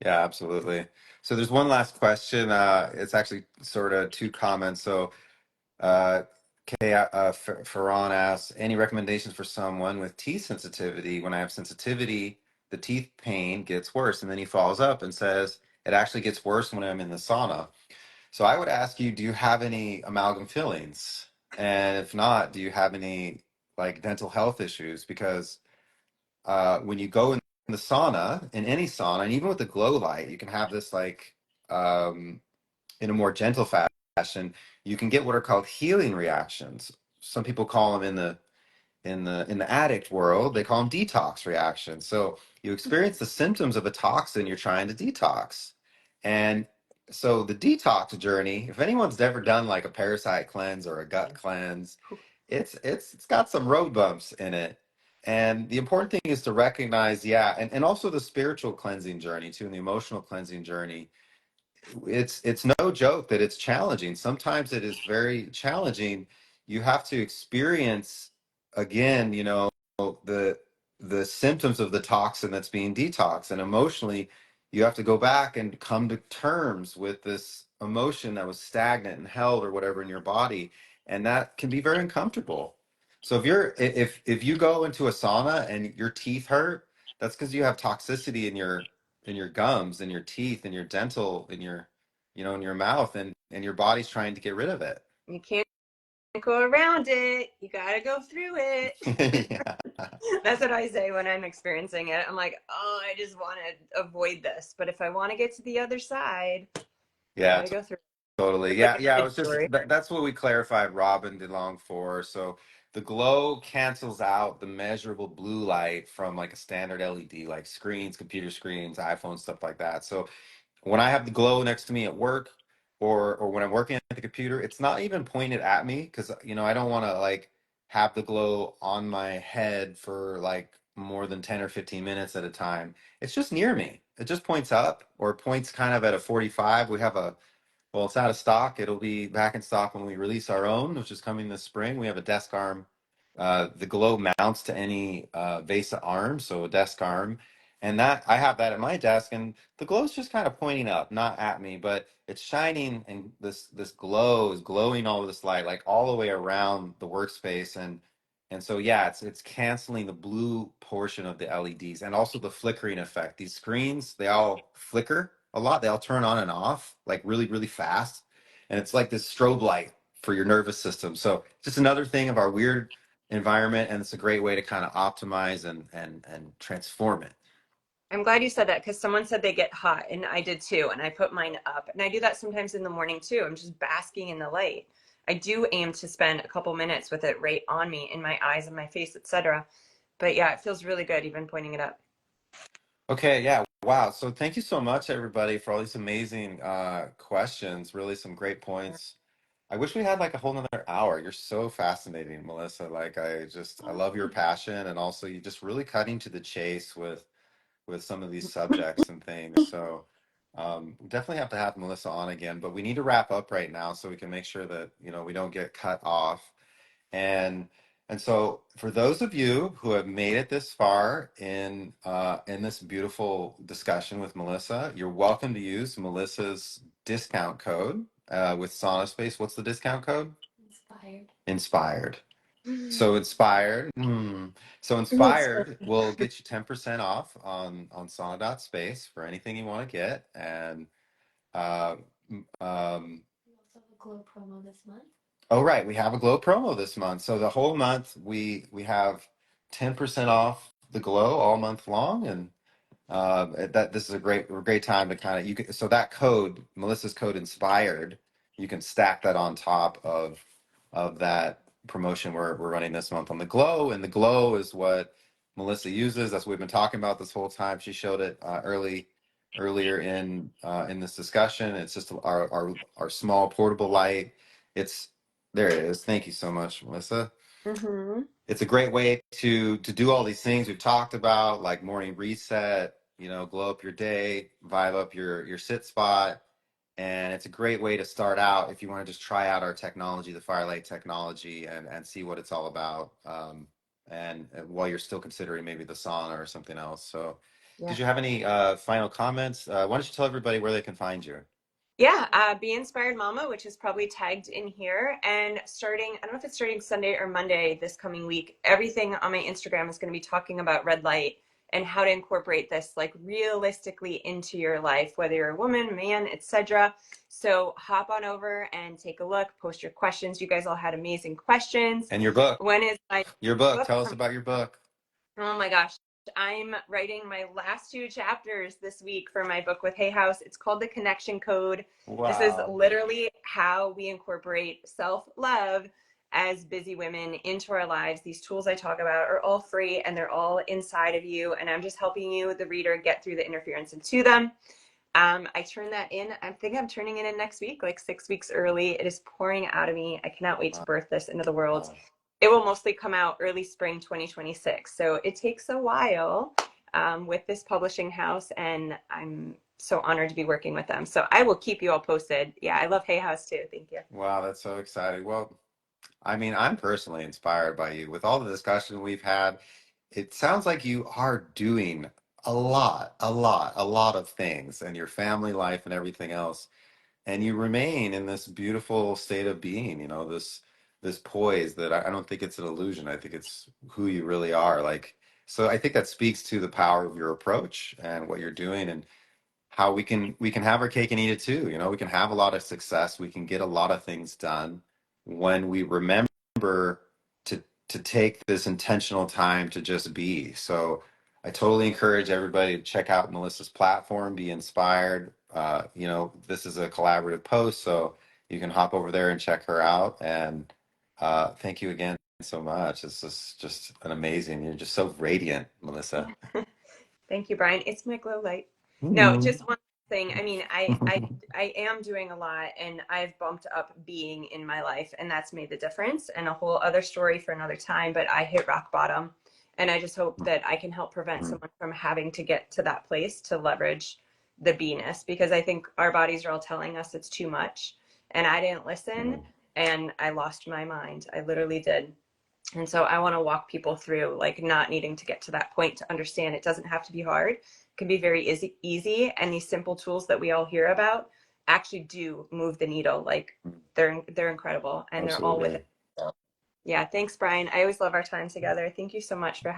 yeah, absolutely. So there's one last question. It's actually sort of two comments. So Uh, Farron asks, any recommendations for someone with teeth sensitivity? When I have sensitivity, the teeth pain gets worse. And then he follows up and says, it actually gets worse when I'm in the sauna. So I would ask you, do you have any amalgam fillings? And if not, do you have any like dental health issues? Because when you go in the sauna, in any sauna, and even with the glow light, you can have this like in a more gentle fashion, you can get what are called healing reactions. Some people call them in the addict world, they call them detox reactions. So you experience the symptoms of a toxin you're trying to detox. And so the detox journey, if anyone's ever done like a parasite cleanse or a gut cleanse, it's got some road bumps in it. And the important thing is to recognize, yeah, and also the spiritual cleansing journey too, and the emotional cleansing journey. It's no joke that it's challenging. Sometimes it is very challenging. You have to experience again, the the symptoms of the toxin that's being detoxed, and emotionally you have to go back and come to terms with this emotion that was stagnant and held or whatever in your body, and that can be very uncomfortable. So if you go into a sauna and your teeth hurt, that's because you have toxicity in your gums, in your teeth, in your dental, in your, in your mouth, and your body's trying to get rid of it. You can't go around it. You got to go through it. Yeah. That's what I say when I'm experiencing it. I'm like, oh, I just want to avoid this. But if I want to get to the other side, I got Yeah, to go through. totally. It's like Yeah, a yeah. It kid was just story. that's what we clarified Robin DeLong for. So the glow cancels out the measurable blue light from like a standard LED, like screens, computer screens, iPhones, stuff like that. So when I have the glow next to me at work, or when I'm working at the computer, it's not even pointed at me because I don't want to like have the glow on my head for like more than 10 or 15 minutes at a time. It's just near me. It just points up or points kind of at a 45. We have a Well, it's out of stock. It'll be back in stock when we release our own, which is coming this spring. We have a desk arm. The glow mounts to any VESA arm, so a desk arm. And that I have that at my desk, and the glow's just kind of pointing up, not at me, but it's shining, and this glow is glowing all of this light, like all the way around the workspace, and so yeah, it's canceling the blue portion of the LEDs and also the flickering effect. These screens, they all flicker a lot. They all turn on and off like really, really fast. And it's like this strobe light for your nervous system. So just another thing of our weird environment, and it's a great way to kind of optimize and transform it. I'm glad you said that because someone said they get hot, and I did too. And I put mine up, and I do that sometimes in the morning too. I'm just basking in the light. I do aim to spend a couple minutes with it right on me, in my eyes and my face, etc. But yeah, it feels really good even pointing it up. Okay, yeah. Wow. So thank you so much, everybody, for all these amazing questions. Really some great points. I wish we had like a whole nother hour. You're so fascinating, Melissa. Like I love your passion, and also you just really cutting to the chase with some of these subjects and things. So definitely have to have Melissa on again, but we need to wrap up right now so we can make sure that we don't get cut off. And and so for those of you who have made it this far in this beautiful discussion with Melissa, you're welcome to use Melissa's discount code with Sauna Space. What's the discount code? Inspired. Inspired. So inspired. So That's funny. inspired will get you 10% off on sauna.space for anything you want to get. And uh we also have a glow promo this month. Oh right, we have a glow promo this month. So the whole month we have 10% off the glow all month long, and that this is a great time to kind of you can so that code, Melissa's code inspired, you can stack that on top of that promotion we're running this month on the glow. And the glow is what Melissa uses. That's what we've been talking about this whole time. She showed it earlier in this discussion. It's just our small portable light. It's There it is. Thank you so much, Melissa. Mm-hmm. It's a great way to do all these things we've talked about, like morning reset, glow up your day, vibe up your sit spot. And it's a great way to start out if you want to just try out our technology, the FireLight technology, and see what it's all about. And while you're still considering maybe the sauna or something else. So Yeah. did you have any final comments? Why don't you tell everybody where they can find you? Yeah, Be Inspired Mama, which is probably tagged in here. And starting, I don't know if it's starting Sunday or Monday this coming week, everything on my Instagram is going to be talking about red light and how to incorporate this like realistically into your life, whether you're a woman, man, etc. So hop on over and take a look, post your questions. You guys all had amazing questions. And your book. When is my Your book. book Tell us coming? about your book. Oh my gosh. I'm writing my last two chapters this week for my book with Hay House. It's called The Connection Code. This is Wow. literally how we incorporate self-love as busy women into our lives. These tools I talk about are all free and they're all inside of you. And I'm just helping you, the reader, get through the interference into them. I turn that in. I think I'm turning it in next week, like 6 weeks early. It is pouring out of me. I cannot wait to birth this into the world. it will mostly come out early spring 2026. So it takes a while with this publishing house, and I'm so honored to be working with them. So I will keep you all posted. Yeah, I love Hay House too. Thank you. Wow, that's so exciting. Well, I mean, I'm personally inspired by you. With all the discussion we've had, it sounds like you are doing a lot of things and your family life and everything else. And you remain in this beautiful state of being, this poise that I don't think it's an illusion. I think it's who you really are. Like, so I think that speaks to the power of your approach and what you're doing and how we can have our cake and eat it too. We can have a lot of success. We can get a lot of things done when we remember to take this intentional time to just be. So I totally encourage everybody to check out Melissa's platform, be inspired. This is a collaborative post, so you can hop over there and check her out. And thank you again so much. Just an amazing. You're just so radiant, Melissa. Thank you, Brian. It's my glow light. No, Mhm. just one thing. I mean, I am doing a lot, and I've bumped up being in my life, and that's made the difference. And a whole other story for another time. But I hit rock bottom, and I just hope that I can help prevent someone from having to get to that place to leverage the beiness, because I think our bodies are all telling us it's too much, and I didn't listen, and I lost my mind. I literally did. And so I want to walk people through like not needing to get to that point to understand it doesn't have to be hard. It can be very easy. And these simple tools that we all hear about actually do move the needle. Like they're incredible, and they're all within. Absolutely. So, yeah, thanks, Brian. I always love our time together. Thank you so much for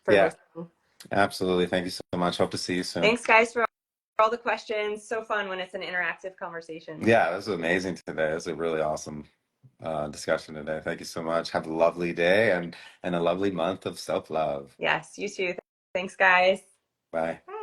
Yeah, hosting. absolutely. Thank you so much. Hope to see you soon. Thanks, guys, for all the questions. So fun when it's an interactive conversation. Yeah, this was amazing today. It was a really awesome discussion today. Thank you so much. Have a lovely day and a lovely month of self-love. Yes, you too. Thanks, guys. Bye. Bye.